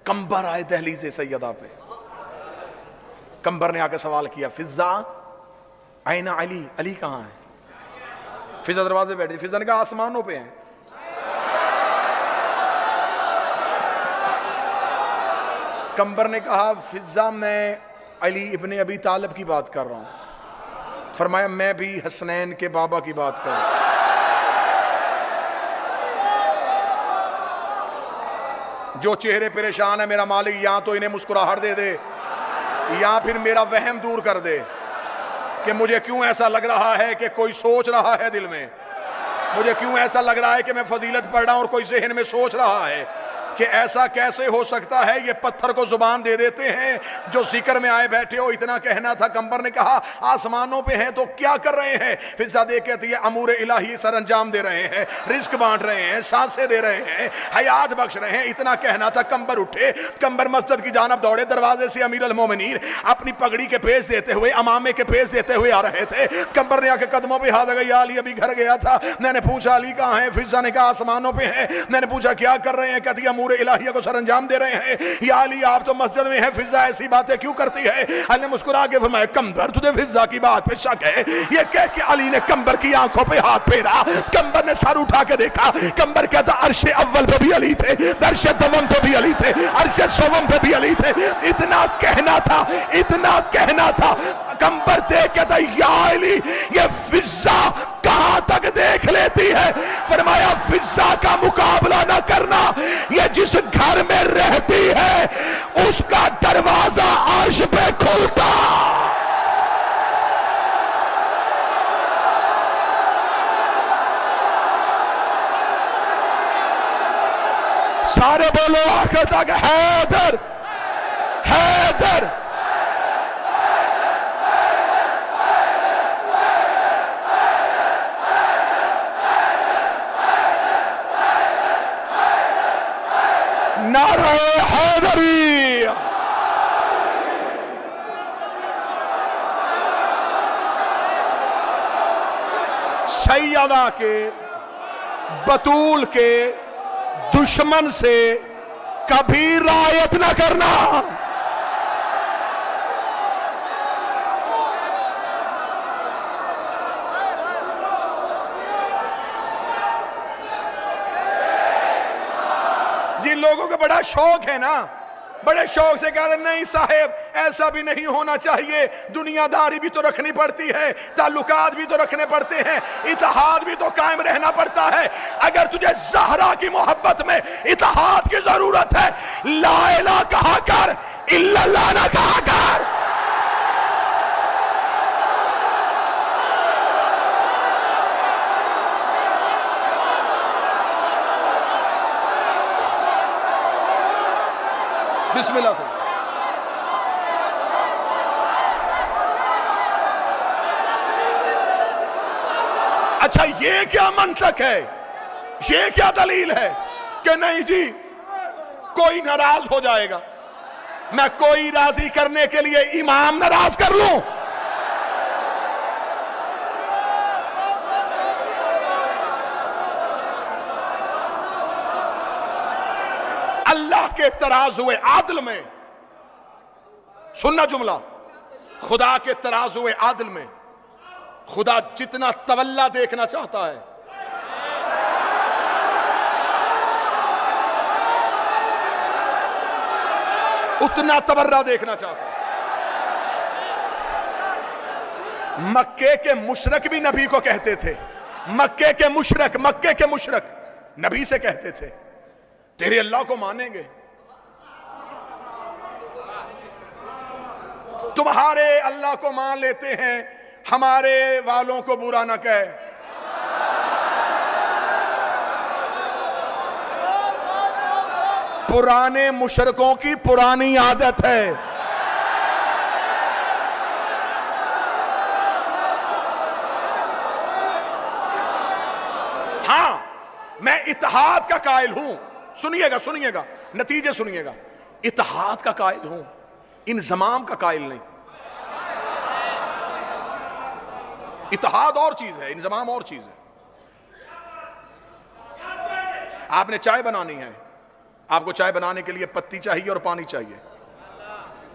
कंबर आए दहलीज़े सैयदा पे। कंबर ने आके सवाल किया, फिजा आईना अली, अली कहां है? फिजा दरवाजे बैठी। फिजा ने कहा आसमानों पे हैं। कंबर ने कहा फिजा मैं अली इब्ने अबी तालिब की बात कर रहा हूं। फरमाया मैं भी हसनैन के बाबा की बात कर रहा हूं। जो चेहरे परेशान है मेरा मालिक या तो इन्हें मुस्कुराहट दे दे या फिर मेरा वहम दूर कर दे कि मुझे क्यों ऐसा लग रहा है कि कोई सोच रहा है दिल में, मुझे क्यों ऐसा लग रहा है कि मैं फजीलत पढ़ रहा हूं और कोई ज़हन में सोच रहा है कि ऐसा कैसे हो सकता है, ये पत्थर को जुबान दे देते हैं जो जिक्र में आए बैठे हो। इतना कहना था। कंबर ने कहा आसमानों पे हैं तो क्या कर रहे हैं? फिर सादे कहती है अमूर इलाही सर अंजाम दे रहे हैं, रिस्क बांट रहे हैं, सांसें दे रहे हैं, हयात बख्श रहे हैं। इतना कहना था। कंबर उठे, कंबर मस्जिद की जानब दौड़े। दरवाजे से अमीर अल मोमिनीन अपनी पगड़ी के पेश देते हुए, अमामे के पेश देते हुए आ रहे थे। कंबर ने आके कदमों पे हाथ लगाया, अली अभी घर गया था, मैंने पूछा अली कहाँ है? फिजा ने कहा आसमानों पे है। मैंने पूछा क्या कर रहे हैं? कहती अमूर इलाहिया को सर अंजाम दे रहे हैं। या अली आप तो मस्जिद में है, फिजा ऐसी बातें क्यों करती है? अली ने मुस्कुरा के फरमाया कंबर तुझे फिजा की बात पे शक है? ये कह के अली ने कंबर की आंखों पे हाथ फेरा। कंबर ने सर उठा के देखा। कंबर कहता अर्शे अव्वल पे भी अली थे, अर्शे दवम पे भी अली थे, अर्शे सोवम पे भी अली थे। इतना कहना था, इतना कहना था। कंबर देख कहता या अली ये फिजा कहां तक देख लेती है? फरमाया फिजा का मुकाबला ना करना, ये जिस घर में रहती है उसका दरवाजा अर्श पे खुलता। सारे बोलो आखिर तक हैदर हैदर। नारे हैदरी। सैयदा के बतूल के दुश्मन से कभी रायत न करना। जिन लोगों को बड़ा शौक है ना, बड़े शौक से कहते नहीं साहेब ऐसा भी नहीं होना चाहिए, दुनियादारी भी तो रखनी पड़ती है, ताल्लुकात भी तो रखने पड़ते हैं, इत्तेहाद भी तो कायम रहना पड़ता है। अगर तुझे ज़हरा की मोहब्बत में इत्तेहाद की जरूरत है, ला इलाहा कहा कर, इल्लल्लाह ना कहा कर। बिस्मिल्लाह से। अच्छा ये क्या मंतक है, ये क्या दलील है कि नहीं जी कोई नाराज हो जाएगा, मैं कोई राजी करने के लिए इमाम नाराज कर लूं? अल्लाह के तराजुए आदल में, सुनना जुमला, खुदा के तराजुए आदल में खुदा जितना तवल्ला देखना चाहता है, उतना तबर्रा देखना चाहता है। मक्के के मुशरक भी नबी को कहते थे, मक्के के मुशरक नबी से कहते थे तेरे अल्लाह को मानेंगे, तुम्हारे अल्लाह को मान लेते हैं, हमारे वालों को बुरा न कहे। पुराने मुशरकों की पुरानी आदत है। हां मैं इत्तेहाद का कायल हूं, सुनिएगा नतीजे सुनिएगा, इत्तेहाद का कायल हूं, इंज़माम का कायल नहीं। इत्तेहाद और चीज है, इंज़माम और चीज है। आपने चाय बनानी है, आपको चाय बनाने के लिए पत्ती चाहिए और पानी चाहिए,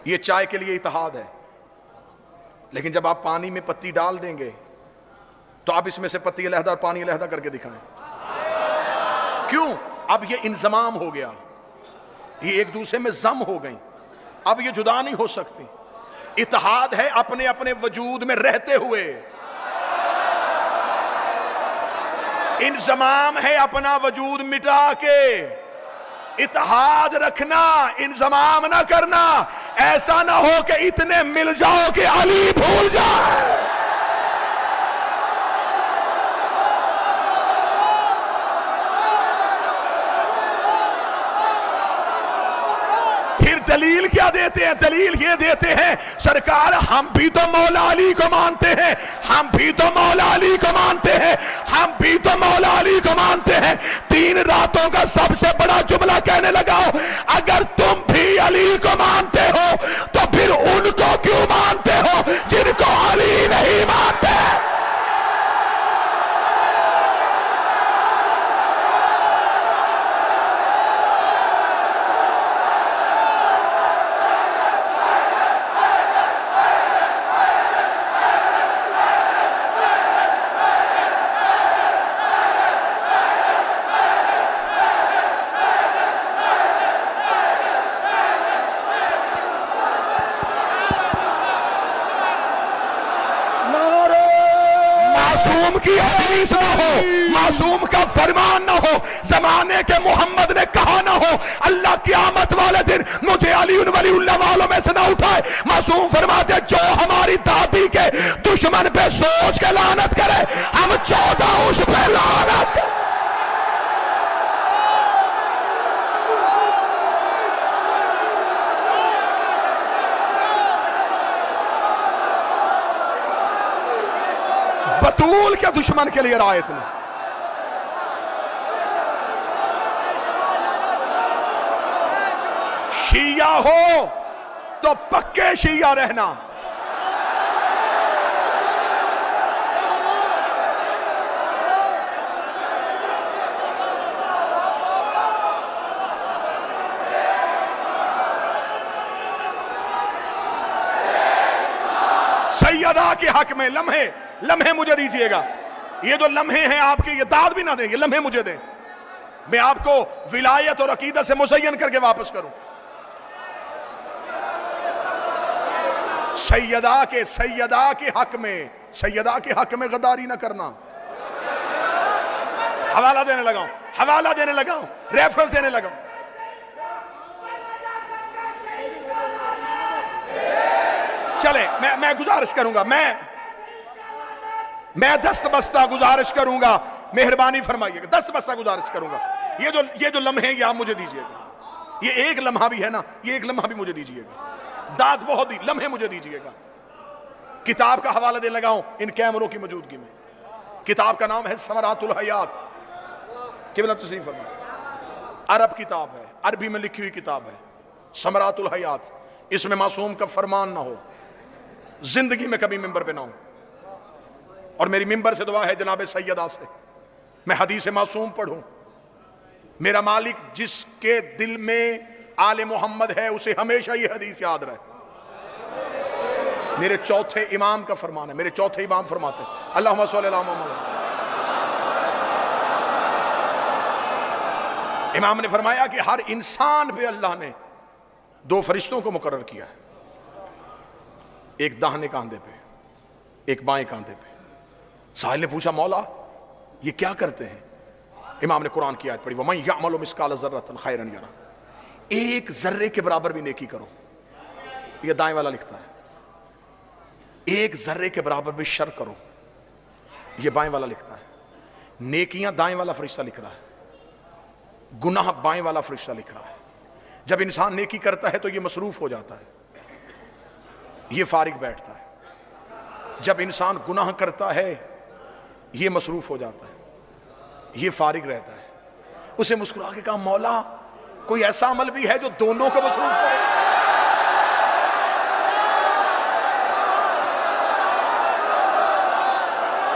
यह चाय के लिए इत्तेहाद है। लेकिन जब आप पानी में पत्ती डाल देंगे तो आप इसमें से पत्ती अलहदा और पानी अलहदा करके दिखाएं। क्यों? अब ये इंज़माम हो गया, ये एक दूसरे में जम हो गई, अब ये जुदा नहीं हो सकती। इत्तेहाद है अपने अपने वजूद में रहते हुए, इंज़माम है अपना वजूद मिटा के। इत्तेहाद रखना, इंज़माम ना करना। ऐसा ना हो कि इतने मिल जाओ कि अली भूल जाए। दलील क्या देते हैं? दलील ये देते हैं सरकार हम भी तो मौला अली को मानते हैं, हम भी तो मौला अली को मानते हैं, हम भी तो मौला अली को मानते हैं। 3 रातों का सबसे बड़ा जुमला कहने लगा, अगर तुम भी अली को मानते हो तो फिर उनको क्यों मानते हो जिनको अली नहीं मानते? की हदीस ना हो, मासूम का फरमान ना हो, जमाने के मोहम्मद ने कहा ना हो, अल्लाह क़यामत वाले दिन मुझे अली वलीउल्लाह वालों में से ना उठाए। मासूम फरमाते जो हमारी दादी के दुश्मन पे सोच के लानत करे, हम 14 उस पे लानत करे। बतूल के दुश्मन के लिए रायत ने। शिया हो तो पक्के शिया रहना, सैयदा के हक में लम्हे लम्हे मुझे दीजिएगा। ये जो लम्हे हैं आपके, ये दाद भी ना दें, ये लम्हे मुझे दें, मैं आपको विलायत और अकीदत से मुज़य्यन करके वापस करूं। सैयदा के हक में गद्दारी ना करना। हवाला देने लगाऊं, रेफरेंस देने लगाऊं। चले मैं गुजारिश करूंगा, मैं दस्तबस्ता गुजारिश करूंगा, मेहरबानी फरमाइएगा, दस्तबस्ता गुजारिश करूंगा। ये जो लम्हे ये आप मुझे दीजिएगा, ये एक लम्हा भी है ना, ये एक लम्हा भी मुझे दीजिएगा। दाद बहुत ही, लम्हे मुझे दीजिएगा। किताब का हवाला दे लगाऊं इन कैमरों की मौजूदगी में। किताब का नाम है समरातुल हयात, किबला तस्लीम फरमा। अरब किताब है, अरबी में लिखी हुई किताब है, समरातुल हयात। इसमें मासूम का फरमान ना हो, जिंदगी में कभी मिंबर पे ना हो। और मेरी मिंबर से दुआ है जनाब सैयदा से, मैं हदीस मासूम पढ़ूं। मेरा मालिक जिसके दिल में आले मोहम्मद है उसे हमेशा ये हदीस याद रहे। मेरे चौथे इमाम का फरमान है, मेरे चौथे इमाम फरमाते हैं अल्लाहुम्मा सल्ली अला मुहम्मद। इमाम ने फरमाया कि हर इंसान पे अल्लाह ने दो फरिश्तों को मुकर्रर किया है, एक दाहिने कांधे पे, एक बाएं कांधे पे। साहिल ने पूछा मौला ये क्या करते हैं? इमाम ने कुरान की आयत पढ़ी, वमन यअमल मिस्काल ज़र्रतन खैरन यरा। एक जर्रे के बराबर भी नेकी करो, ये दाएं वाला लिखता है। एक जर्रे के बराबर भी शर करो, ये बाएं वाला लिखता है। नेकियां दाएं वाला फरिश्ता लिख रहा है, गुनाह बाएं वाला फरिश्ता लिख रहा है। जब इंसान नेकी करता है तो ये मसरूफ हो जाता है, ये फारिग बैठता है। जब इंसान गुनाह करता है ये मसरूफ हो जाता है, ये फारिग रहता है। उसे मुस्कुरा के कहा मौला कोई ऐसा अमल भी है जो दोनों को मसरूफ करे?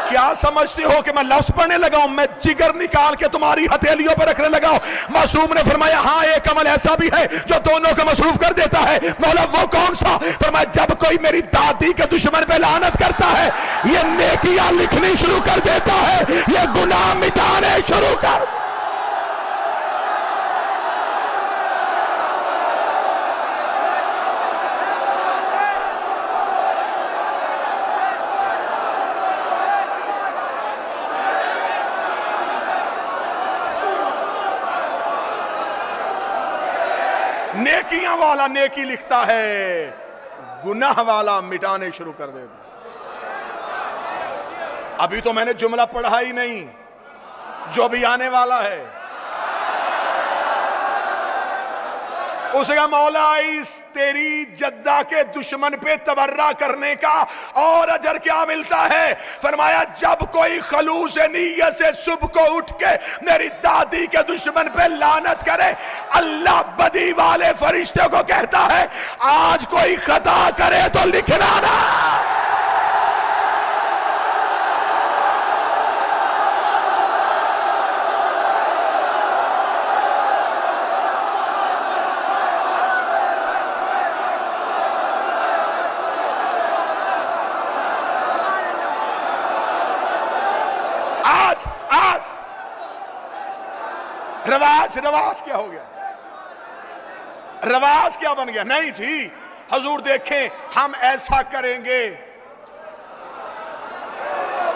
क्या समझते हो कि मैं लफ्ज पढ़ने लगा हूं, मैं जिगर निकाल के तुम्हारी हथेलियों पर रखने लगा हूं? मासूम ने फरमाया हाँ एक अमल ऐसा भी है जो दोनों को मसरूफ कर देता है। मौला वो कौन सा? फरमाया जब कोई मेरी दादी के दुश्मन पे लानत करता है ये नेकियां लिखनी शुरू कर देता है, ये गुनाह मिटाने शुरू कर। नेकियां वाला नेकी लिखता है, गुनाह वाला मिटाने शुरू कर देता। अभी तो मैंने जुमला पढ़ा ही नहीं, जो भी आने वाला है उसे कहा मौला इस तेरी जद्दा के दुश्मन पे तबर्रा करने का और अजर क्या मिलता है? फरमाया जब कोई खलूस नीयत से सुबह को उठ के मेरी दादी के दुश्मन पे लानत करे, अल्लाह बदी वाले फरिश्ते को कहता है आज कोई खता करे तो लिखना ना। आज रवाज क्या हो गया? रवाज क्या बन गया? नहीं जी हजूर देखें हम ऐसा करेंगे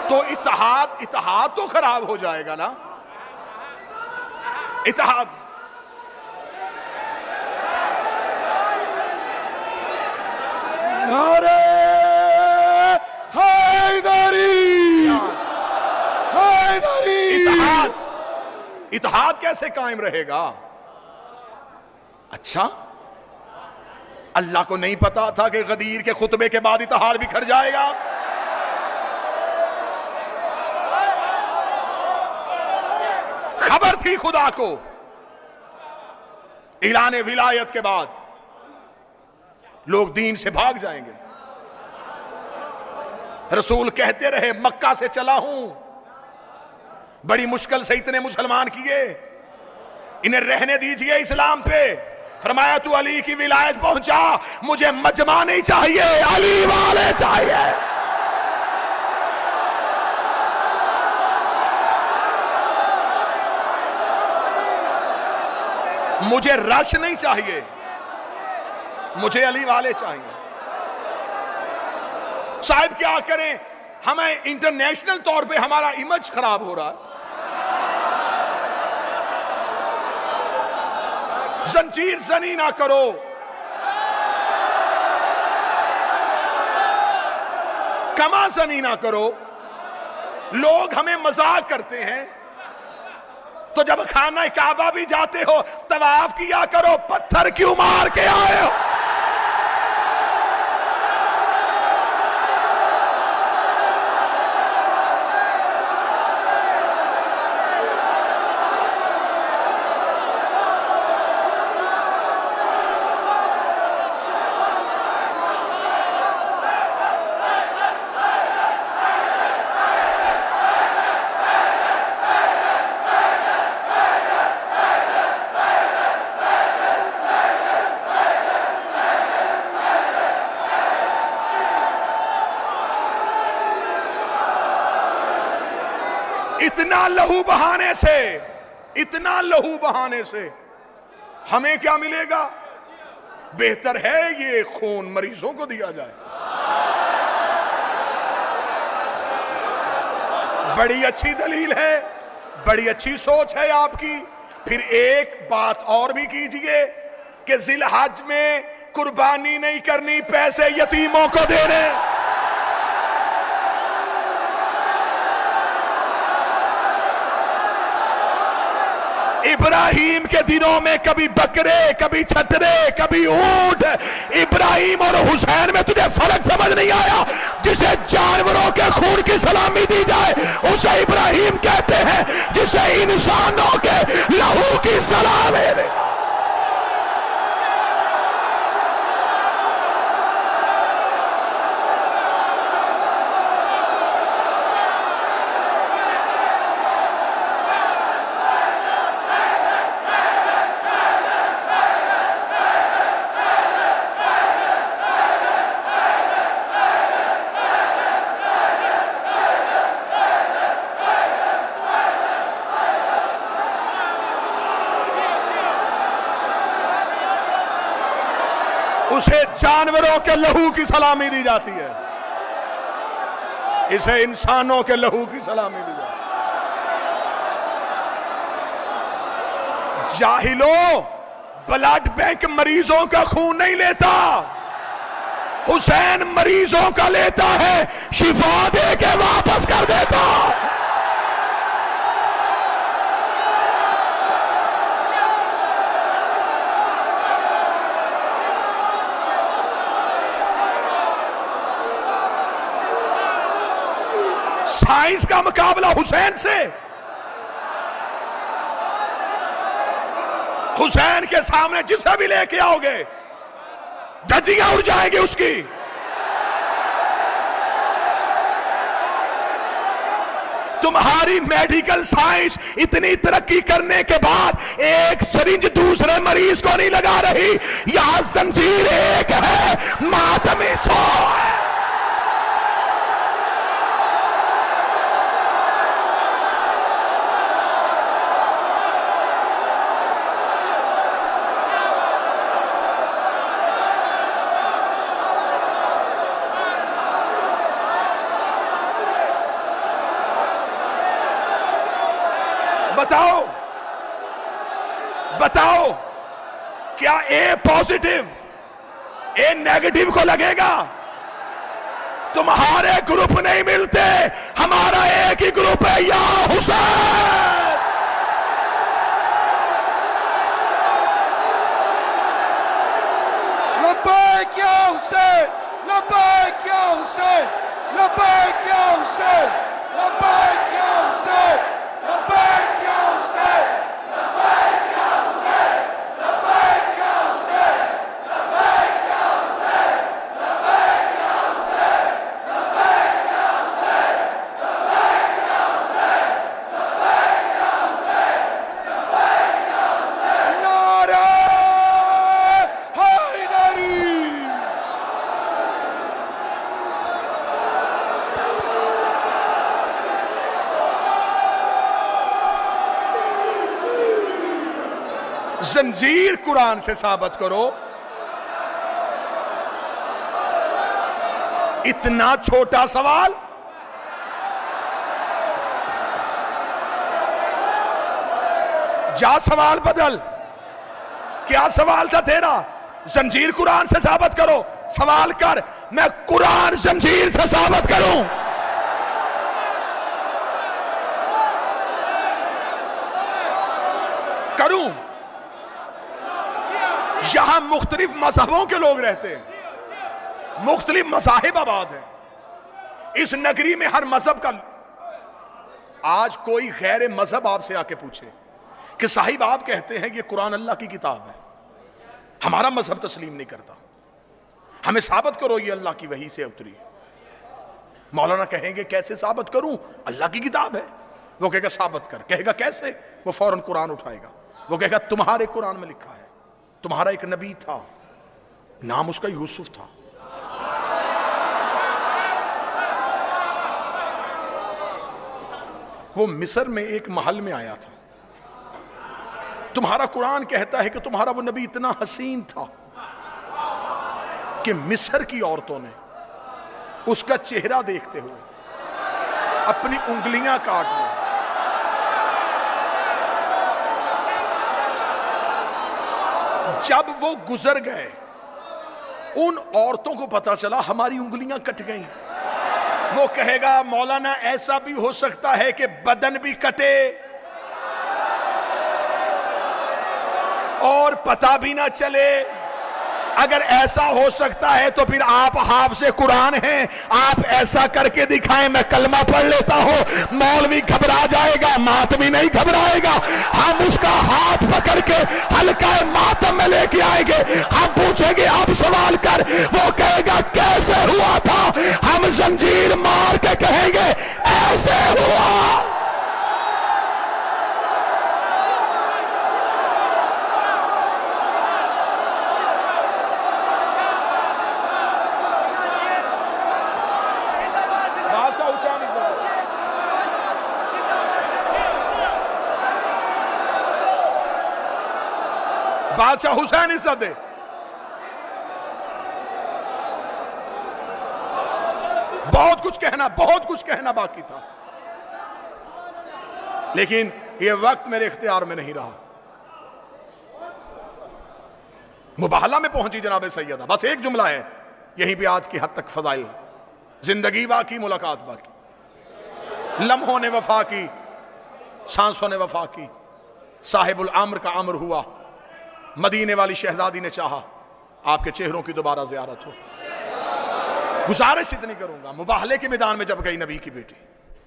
तो इत्तेहाद तो खराब हो जाएगा ना। इत्तेहाद नारे हैदरी, इत्तेहाद कैसे कायम रहेगा? अच्छा अल्लाह को नहीं पता था कि गदीर के खुतबे के बाद इत्तेहाद बिखर जाएगा? थी खुदा को। ऐलान विलायत के बाद लोग दीन से भाग जाएंगे। रसूल कहते रहे मक्का से चला हूं, बड़ी मुश्किल से इतने मुसलमान किए, इन्हें रहने दीजिए इस्लाम पे। फरमाया तू अली की विलायत पहुंचा, मुझे मजमा नहीं चाहिए, अली वाले चाहिए। मुझे रश नहीं चाहिए, मुझे अली वाले चाहिए। साहिब क्या करें, हमें इंटरनेशनल तौर पे हमारा इमेज खराब हो रहा है। जंजीर जनी ना करो, कमा जनी ना करो। लोग हमें मजाक करते हैं, तो जब खाना काबा भी जाते हो तवाफ किया करो, पत्थर क्यों मार के आए हो? इतना लहू बहाने से, इतना लहू बहाने से हमें क्या मिलेगा? बेहतर है ये खून मरीजों को दिया जाए। बड़ी अच्छी दलील है, बड़ी अच्छी सोच है आपकी। फिर एक बात और भी कीजिए कि जिलहज में कुर्बानी नहीं करनी, पैसे यतीमों को देने। इब्राहिम के दिनों में कभी बकरे, कभी छतरे, कभी ऊंट। इब्राहिम और हुसैन में तुझे फर्क समझ नहीं आया? जिसे जानवरों के खून की सलामी दी जाए उसे इब्राहिम कहते हैं, जिसे इंसानों के लहू की सलामी दे। उसे जानवरों के लहू की सलामी दी जाती है, इसे इंसानों के लहू की सलामी दी जाती है। जाहिलो, ब्लड बैंक मरीजों का खून नहीं लेता, हुसैन मरीजों का लेता है, शिफा दे के वापस कर देता। साइंस का मुकाबला हुसैन से, हुसैन के सामने जिसे भी लेके आओगे धज्जियां उड़ जाएगी उसकी। तुम्हारी मेडिकल साइंस इतनी तरक्की करने के बाद एक सिरिंज दूसरे मरीज को नहीं लगा रही। यहां जंजीर एक है, मातमी 100 है। बताओ बताओ, क्या ए पॉजिटिव ए नेगेटिव को लगेगा? तुम्हारे ग्रुप नहीं मिलते, हमारा एक ही ग्रुप है, या हुसैन। लब्बैक या हुसैन, लब्बैक या हुसैन, लब्बैक या हुसैन, लब्बैक या हुसैन, लब्बैक या हुसैन, जंजीर कुरान से साबित करो। इतना छोटा सवाल। जा सवाल बदल। क्या सवाल था तेरा? जंजीर कुरान से साबित करो। सवाल कर, मैं कुरान जंजीर से साबित करूं। करूं? यहां मुख्तलिफ मजहबों के लोग रहते हैं, मुख्तलिफ मज़ाहिब आबाद है इस नगरी में। हर मजहब का, आज कोई गैर मजहब आपसे आके पूछे कि साहिब आप कहते हैं कि कुरान अल्लाह की किताब है, हमारा मजहब तस्लीम नहीं करता, हमें साबित करो ये अल्लाह की वही से उतरी। मौलाना कहेंगे कैसे साबित करूं, अल्लाह की किताब है। वो कहेगा साबित कर। कहेगा कैसे? वो फौरन कुरान उठाएगा। वो कहेगा तुम्हारे कुरान में लिखा है, तुम्हारा एक नबी था, नाम उसका यूसुफ था, वो मिस्र में एक महल में आया था। तुम्हारा कुरान कहता है कि तुम्हारा वो नबी इतना हसीन था कि मिस्र की औरतों ने उसका चेहरा देखते हुए अपनी उंगलियां काट ली। जब वो गुजर गए, उन औरतों को पता चला हमारी उंगलियां कट गई। वो कहेगा मौलाना ऐसा भी हो सकता है कि बदन भी कटे और पता भी ना चले। अगर ऐसा हो सकता है तो फिर आप हाफ़िज़े कुरान हैं, आप ऐसा करके दिखाएं, मैं कलमा पढ़ लेता हूं। मौलवी घबरा जाएगा, मातमी नहीं घबराएगा। हम उसका हाथ पकड़ के हल्का मातम में लेके आएंगे। हम पूछेंगे आप सवाल कर, वो कहेगा कैसे हुआ था, हम जंजीर मार के कहेंगे ऐसे हुआ। बादशाह हुसैन इज्जत दे। बहुत कुछ कहना बाकी था, लेकिन यह वक्त मेरे इख्तियार में नहीं रहा। मुबाहला में पहुंची जनाब सैयदा। बस एक जुमला है, यहीं पे आज की हद तक फजाइल। जिंदगी बाकी, मुलाकात बाकी, लम्हों ने वफा की, सांसों ने वफा की, साहिबुल अम्र का अम्र हुआ, मदीने वाली शहजादी ने चाहा आपके चेहरों की दोबारा ज़ियारत हो। गुजारिश इतनी करूंगा, मुबाहले के मैदान में जब गई नबी की बेटी,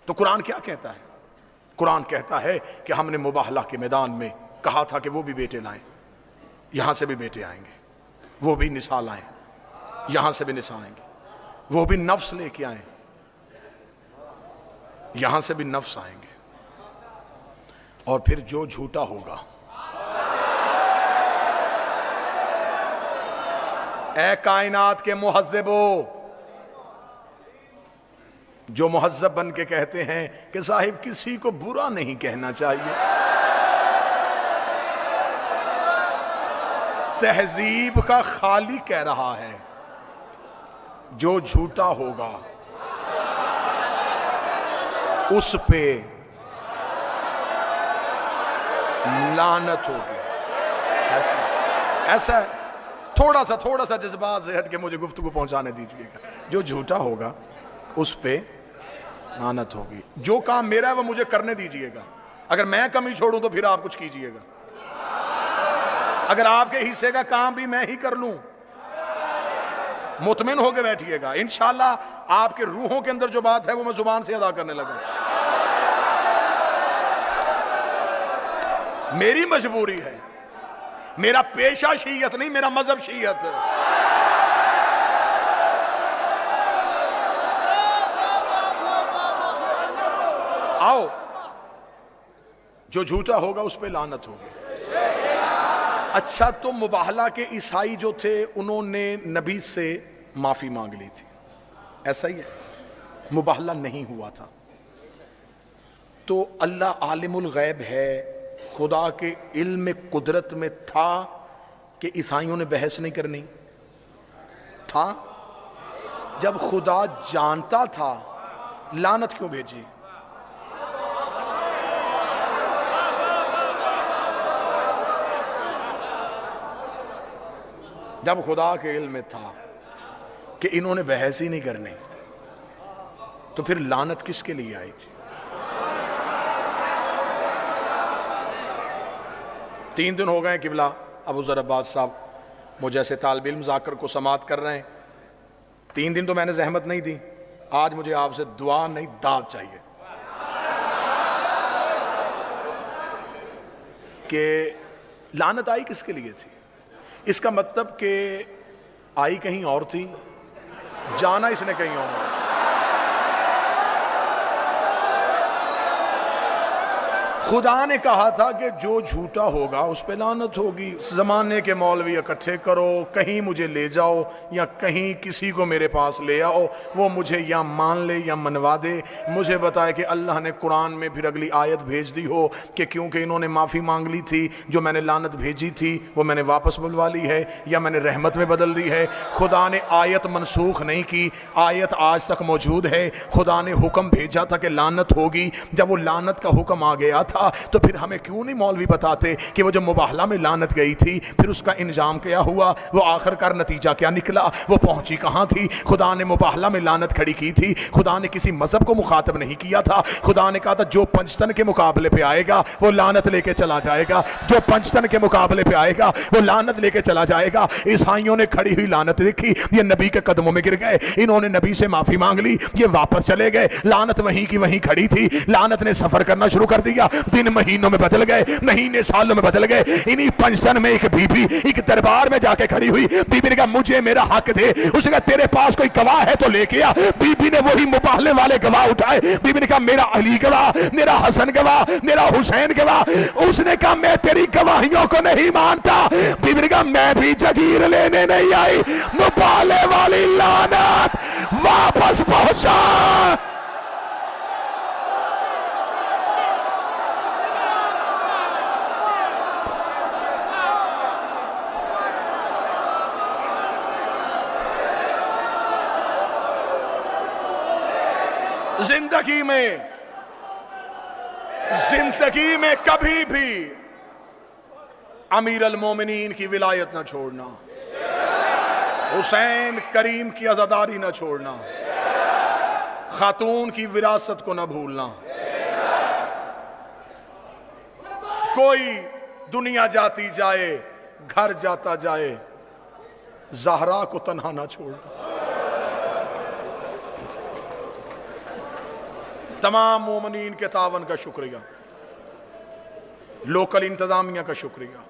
तो कुरान क्या कहता है? कुरान कहता है कि हमने मुबाहला के मैदान में कहा था कि वो भी बेटे लाएं, यहां से भी बेटे आएंगे, वो भी निसा लाएं, यहां से भी निसा आएंगे, वो भी नफ्स लेके आए, यहां से भी नफ्स आएंगे। और फिर जो झूठा होगा, ए कायनात के मुहज्जिबो, जो मुहज्जब बन के कहते हैं कि साहिब किसी को बुरा नहीं कहना चाहिए, तहजीब का खाली कह रहा है, जो झूठा होगा उस पे लानत होगी। ऐसा है। थोड़ा सा जज्बात से हट के मुझे गुफ्तगू पहुंचाने दीजिएगा। जो झूठा होगा उस पे लानत होगी। जो काम मेरा है वो मुझे करने दीजिएगा। अगर मैं कमी छोड़ूं तो फिर आप कुछ कीजिएगा। अगर आपके हिस्से का काम भी मैं ही कर लूं, मुतमिन होकर बैठिएगा। इंशाअल्लाह आपके रूहों के अंदर जो बात है वो मैं जुबान से अदा करने लगा। मेरी मजबूरी है, मेरा पेशा शीयत नहीं, मेरा मजहब शीयत है। आओ, जो झूठा होगा उस पे लानत होगी। अच्छा, तो मुबाहला के ईसाई जो थे उन्होंने नबी से माफी मांग ली थी, ऐसा ही है। मुबाहला नहीं हुआ था, तो अल्लाह आलिमुल गैब है, खुदा के इल्म कुदरत में था कि ईसाइयों ने बहस नहीं करनी? था। जब खुदा जानता था, लानत क्यों भेजी? जब खुदा के इल्म में था कि इन्होंने बहस ही नहीं करनी, तो फिर लानत किसके लिए आई थी? 3 दिन हो गए किबला अबू ज़र अब्बास साहब मुझे ऐसे तालिब इल्म जाकर को समात कर रहे हैं। 3 दिन तो मैंने जहमत नहीं दी, आज मुझे आपसे दुआ नहीं दाद चाहिए कि लानत आई किसके लिए थी। इसका मतलब कि आई कहीं और थी, जाना इसने कहीं और। खुदा ने कहा था कि जो झूठा होगा उस पे लानत होगी। ज़माने के मौलवी इकट्ठे करो, कहीं मुझे ले जाओ या कहीं किसी को मेरे पास ले आओ, वो मुझे या मान ले या मनवा दे, मुझे बताए कि अल्लाह ने कुरान में फिर अगली आयत भेज दी हो कि क्योंकि इन्होंने माफ़ी मांग ली थी, जो मैंने लानत भेजी थी वो मैंने वापस बुलवा ली है या मैंने रहमत में बदल दी है। खुदा ने आयत मनसूख नहीं की, आयत आज तक मौजूद है। खुदा ने हुक्म भेजा था कि लानत होगी। जब वो लानत का हुक्म आ गया था तो फिर हमें क्यों नहीं मौलवी बताते कि वो जो मुबाहला में लानत गई थी फिर उसका इंजाम क्या हुआ, वो आखिरकार नतीजा क्या निकला, वो पहुंची कहां थी। खुदा ने मुबाहला में लानत खड़ी की थी, खुदा ने किसी मजहब को मुखातब नहीं किया था। खुदा ने कहा था जो पंचतन के मुकाबले पे आएगा वो लानत लेके चला जाएगा, जो पंचतन के मुकाबले पे आएगा वो लानत लेके चला जाएगा। ईसाइयों ने खड़ी हुई लानत देखी, ये नबी के कदमों में गिर गए, इन्होंने नबी से माफी मांग ली, ये वापस चले गए। लानत वहीं की वहीं खड़ी थी। लानत ने सफर करना शुरू कर दिया, दिन महीनों में बदल गए, महीने सालों में बदल गए। इन्हीं पंचतन में एक बीबी एक दरबार में जाके खड़ी हुई। बीबी ने कहा मुझे मेरा हक दे। उसने कहा तेरे पास कोई गवाह है तो लेके आ। बीबी ने वही मुबाहले वाले गवाह उठाए। बीबी ने कहा मेरा अली गवाह, मेरा हसन गवाह, मेरा हुसैन गवाह। उसने कहा मैं तेरी गवाहियों को नहीं मानता। बीबी ने कहा मैं भी जगीर लेने नहीं आई। मुबाहले वाली लानत वापस पहुंचा। जिंदगी में कभी भी अमीर अल मोमिनीन की विलायत ना छोड़ना, हुसैन करीम की आजादारी ना छोड़ना, खातून की विरासत को ना भूलना। कोई दुनिया जाती जाए, घर जाता जाए, ज़हरा को तन्हा ना छोड़ना। तमाम मोमिनीन के तावन का शुक्रिया, लोकल इंतजामिया का शुक्रिया,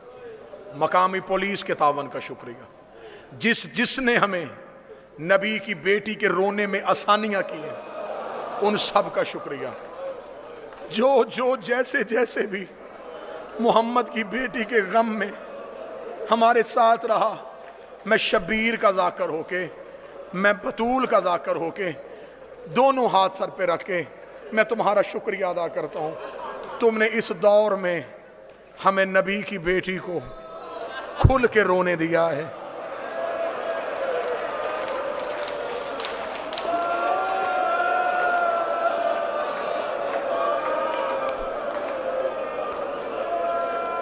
मकामी पुलिस के तावन का शुक्रिया, जिसने हमें नबी की बेटी के रोने में आसानियां की हैं, उन सब का शुक्रिया। जो जैसे जैसे भी मोहम्मद की बेटी के गम में हमारे साथ रहा, मैं शबीर का जाकर होके, मैं बतूल का जाकर होके, दोनों हाथ सर पे रख के मैं तुम्हारा शुक्रिया अदा करता हूँ। तुमने इस दौर में हमें नबी की बेटी को खुल के रोने दिया है।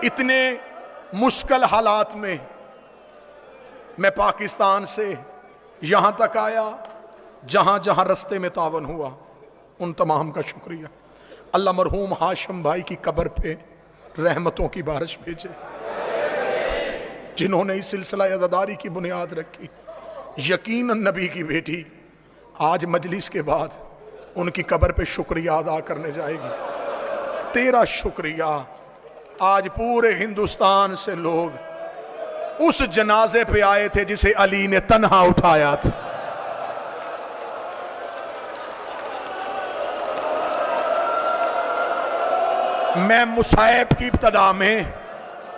इतने मुश्किल हालात में मैं पाकिस्तान से यहां तक आया, जहां जहां रास्ते में तावन हुआ, उन तमाम का शुक्रिया। अल्लाह मरहूम हाशिम भाई की कब्र पे रहमतों की बारिश भेजे, जिन्होंने इस सिलसिला अज़ादारी की बुनियाद रखी। यकीनन नबी की बेटी आज मजलिस के बाद उनकी कब्र पे शुक्रिया अदा करने जाएगी। तेरा शुक्रिया। आज पूरे हिंदुस्तान से लोग उस जनाजे पे आए थे जिसे अली ने तन्हा उठाया था। मैं मुसाइब की इब्तदा में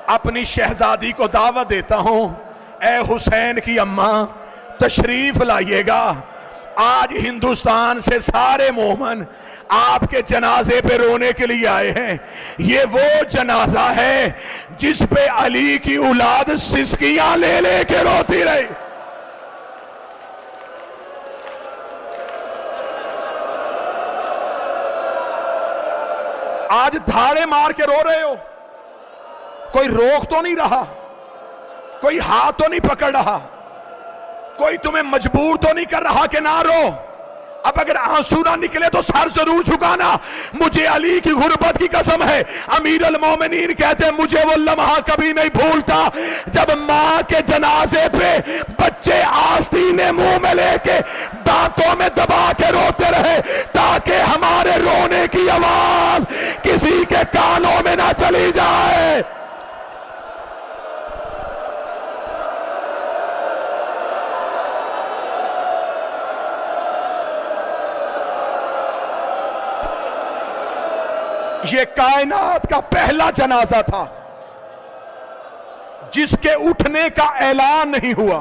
अपनी शहजादी को दावत देता हूं, ए हुसैन की अम्मा तशरीफ लाइएगा। आज हिंदुस्तान से सारे मोमन आपके जनाजे पे रोने के लिए आए हैं। ये वो जनाजा है जिस पे अली की औलाद सिसकियां ले लेके रोती रही। आज धाड़े मार के रो रहे हो, कोई रोक तो नहीं रहा, कोई हाथ तो नहीं पकड़ रहा, कोई तुम्हें मजबूर तो नहीं कर रहा कि ना रो। अब अगर आंसू ना निकले तो सर जरूर झुकाना। मुझे अली की गुर्बत की कसम है, अमीर अल मोमिनीन कहते हैं मुझे वो लम्हा कभी नहीं भूलता जब मां के जनाजे पे बच्चे आस्तीने मुंह में लेके दांतों में दबा के रोते रहे ताकि हमारे रोने की आवाज किसी के कानों में ना चली जाए। ये कायनात का पहला जनाजा था जिसके उठने का ऐलान नहीं हुआ।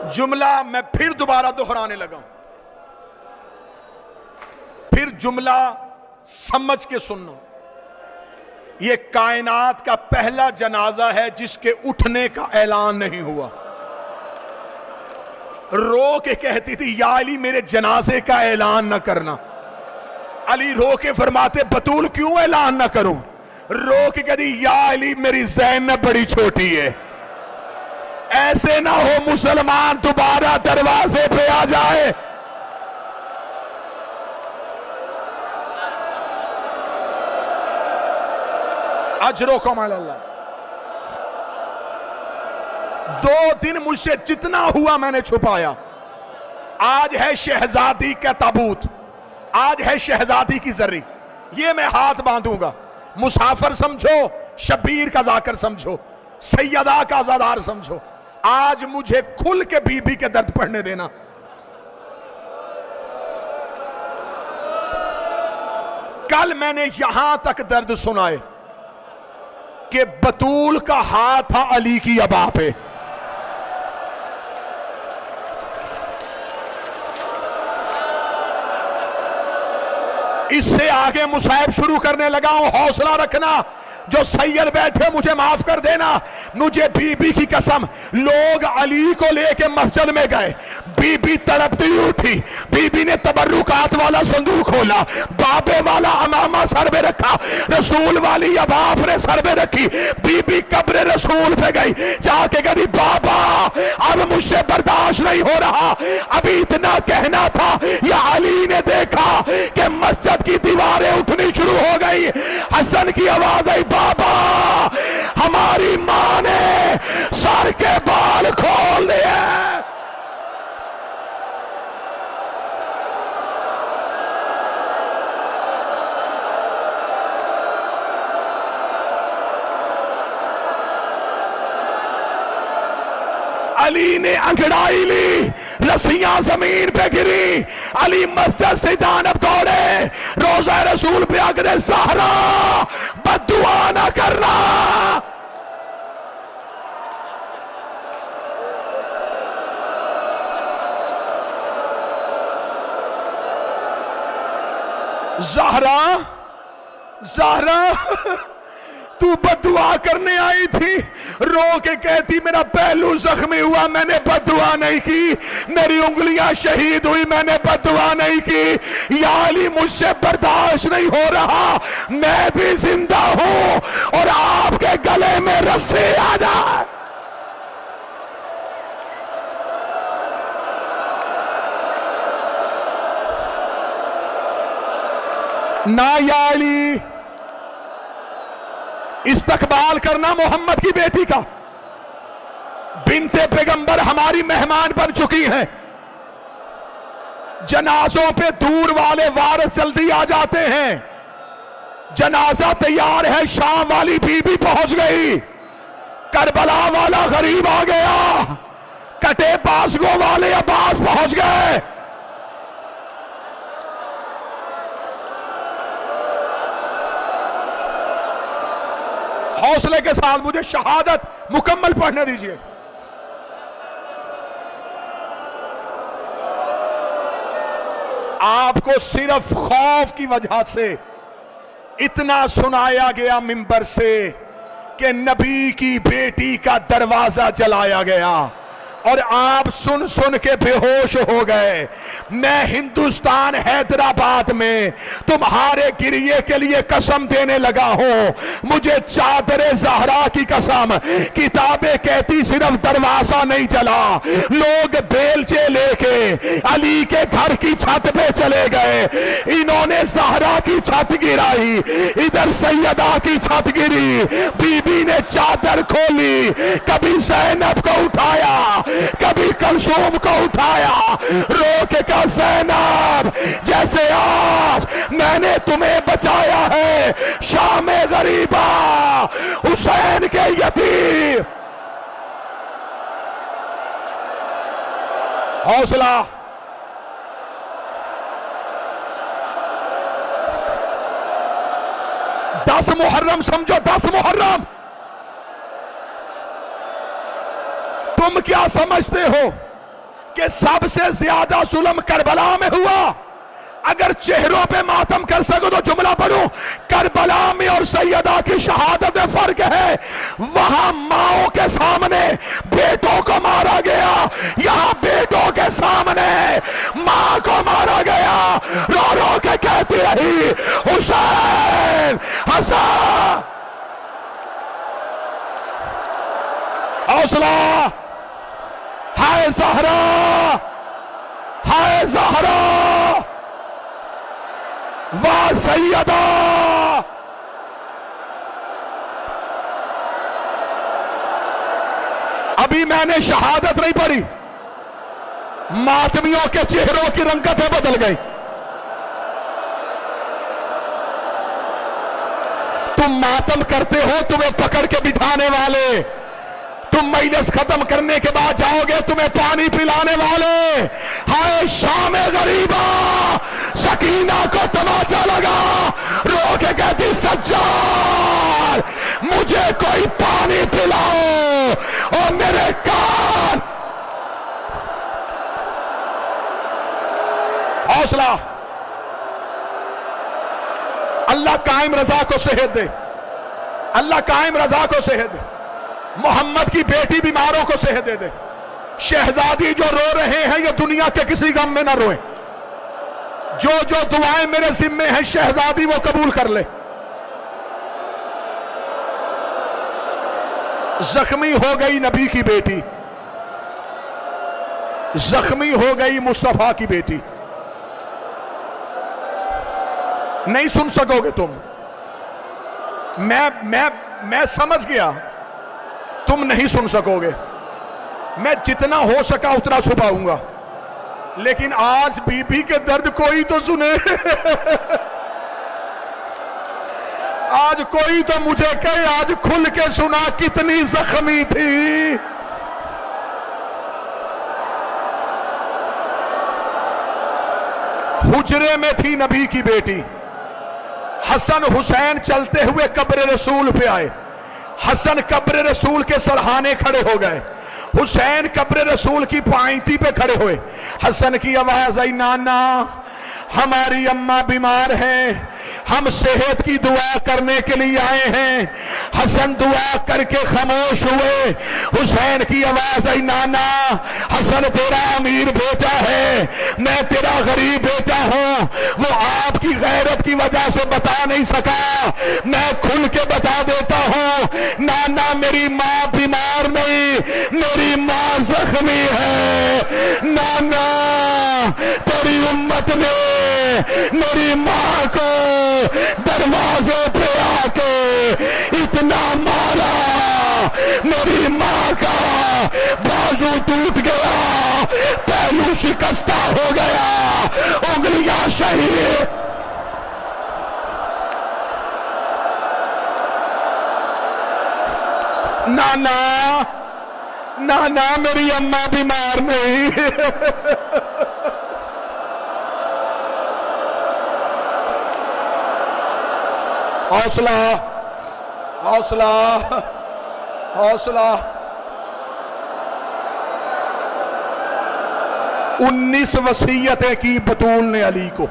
जुमला मैं फिर दोबारा दोहराने लगा, फिर जुमला समझ के सुनना। यह कायनात का पहला जनाजा है जिसके उठने का ऐलान नहीं हुआ। रो के कहती थी या अली मेरे जनाजे का ऐलान न करना। अली रो के फरमाते बतूल क्यों ऐलान न करूं। रो के कहती या अली मेरी ज़ैनब बड़ी छोटी है। ऐसे ना हो मुसलमान दोबारा दरवाजे पे आ जाए। अजरो कमाल अल्लाह। 2 दिन मुझसे जितना हुआ मैंने छुपाया। आज है शहजादी का ताबूत, आज है शहजादी की जर्री, ये मैं हाथ बांधूंगा। मुसाफिर समझो, शबीर का जाकर समझो, सैयदा का आजादार समझो। आज मुझे खुल के बीबी के दर्द पढ़ने देना। कल मैंने यहां तक दर्द सुनाए कि बतूल का हाथ था अली की अबा पे। इससे आगे मुसाहिब शुरू करने लगा हूं, हौसला रखना। जो सैयद बैठे मुझे माफ कर देना। मुझे बीबी की कसम, लोग अली को लेके मस्जिद में गए, बीबी तड़पती उठी, बीबी ने तबर्रुकात वाला संदूक खोला, बाबे वाला अमामा सर पे रखा, रसूल वाली अबाब ने सर पे रखी। बीबी कब्र रसूल पे गई, जाके कही बाबा अब मुझसे बर्दाश्त नहीं हो रहा। अभी इतना कहना था या अली ने देखा कि मस्जिद की दीवारें उठनी शुरू हो गई। हसन की आवाज आई बाबा हमारी मां ने सर के बाल खोल दिए। अली ने अंगड़ाई ली, रस्सियां जमीन पे गिरी। अली मस्जिद से जानब दौड़े, रोज़ा रसूल पे आकर ज़हरा बद्दुआ ना करना। ज़हरा, ज़हरा तू बद्दुआ करने आई थी। रो के कहती मेरा पहलू जख्मी हुआ, मैंने बद्दुआ नहीं की। मेरी उंगलियां शहीद हुई, मैंने बद्दुआ नहीं की। या अली मुझसे बर्दाश्त नहीं हो रहा, मैं भी जिंदा हूं और आपके गले में रस्सी आ जाए। ना या अली इस्तकबाल करना मोहम्मद की बेटी का। बिनते पैगंबर हमारी मेहमान बन चुकी हैं। जनाजों पे दूर वाले वारिस जल्दी आ जाते हैं। जनाजा तैयार है, शाम वाली बीबी पहुंच गई, करबला वाला गरीब आ गया, कटे बाजुओं वाले अब्बास पहुंच गए। हौसले के साथ मुझे शहादत मुकम्मल पढ़ने दीजिए। आपको सिर्फ खौफ की वजह से इतना सुनाया गया मिंबर से कि नबी की बेटी का दरवाजा जलाया गया और आप सुन सुन के बेहोश हो गए। मैं हिंदुस्तान हैदराबाद में तुम्हारे गिरिए के लिए कसम देने लगा हूं। मुझे चादरे जहरा की कसम, किताबें कहती सिर्फ दरवाजा नहीं जला, लोग बेलचे लेके अली के घर की छत पे चले गए। इन्होंने जहरा की छत गिराई, इधर सैयदा की छत गिरी, बीबी ने चादर खोली, कभी ज़ैनब को उठाया, कभी कलसूम को उठाया, रो के कहा ज़ैनब जैसे आज मैंने तुम्हें बचाया है शाम गरीबा हुसैन के यतीम। हौसला, दस मुहर्रम समझो, 10 मुहर्रम। तुम क्या समझते हो कि सबसे ज्यादा जुल्म करबला में हुआ? अगर चेहरों पे मातम कर सको तो जुमला पढ़ो, करबला में और सैयदा की शहादत में फर्क है। वहां माओ के सामने बेटों को मारा गया, यहां बेटों के सामने मां को मारा गया। रो रो के कहती रही हुसैन हसन। हौसला, हाय ज़हरा, हाय ज़हरा, वाह सैयदा। अभी मैंने शहादत नहीं पढ़ी, मातमियों के चेहरों की रंगतें बदल गई। तुम मातम करते हो, तुम्हें पकड़ के बिठाने वाले, तुम मजलिस खत्म करने के बाद जाओगे तुम्हें पानी पिलाने वाले। हाय शाम गरीबा, सकीना को तमाचा लगा, रो के कहती सज्जाद मुझे कोई पानी पिलाओ और मेरे कान। हौसला, अल्लाह कायम रजा को सेहत दे, अल्लाह कायम रजा को सेहत दे, मोहम्मद की बेटी बीमारों को सेहत दे दे। शहजादी जो रो रहे हैं ये दुनिया के किसी गम में ना रोए। जो जो दुआएं मेरे जिम्मे हैं शहजादी वो कबूल कर ले। जख्मी हो गई नबी की बेटी, जख्मी हो गई मुस्तफा की बेटी। नहीं सुन सकोगे तुम, मैं समझ गया तुम नहीं सुन सकोगे। मैं जितना हो सका उतना छुपाऊंगा, लेकिन आज बीबी के दर्द कोई तो सुने। आज कोई तो मुझे कहे, आज खुल के सुना कितनी जख्मी थी। हुजरे में थी नबी की बेटी। हसन हुसैन चलते हुए कब्र रसूल पे आए। हसन कब्र रसूल के सरहाने खड़े हो गए, हुसैन कब्र रसूल की पायती पे खड़े हुए। हसन की आवाज आई, नाना हमारी अम्मा बीमार है, हम सेहत की दुआ करने के लिए आए हैं। हसन दुआ करके खामोश हुए। हुसैन की आवाज आई, नाना हसन तेरा अमीर बेटा है, मैं तेरा गरीब बेटा हूं। वो आपकी गैरत की वजह से बता नहीं सका, मैं खुल के बता देता हूं। नाना मेरी माँ बीमार नहीं, मेरी माँ जख्मी है। नाना तेरी उम्मत ने मेरी माँ को दरवाजे पे आके इतना मारा, मेरी माँ का बाजू टूट गया, पहलू शिकस्ता हो गया, उंगलियां शहीद। नाना ना ना मेरी अम्मा बीमार नहीं। हौसला हौसला हौसला। 19 वसीयतें की बतूल ने अली को,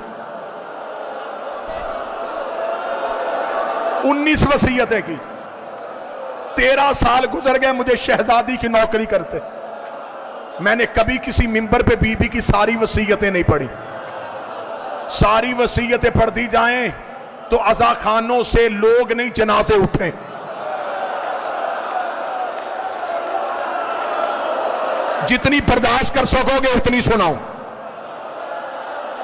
19 वसीयतें की। 13 साल गुजर गए मुझे शहजादी की नौकरी करते, मैंने कभी किसी मिंबर पे बीबी की सारी वसीयतें नहीं पढ़ी। सारी वसीयतें पढ़ती जाएं तो अज़ा खानों से लोग नहीं जनाजे उठे। जितनी बर्दाश्त कर सकोगे उतनी सुनाओ।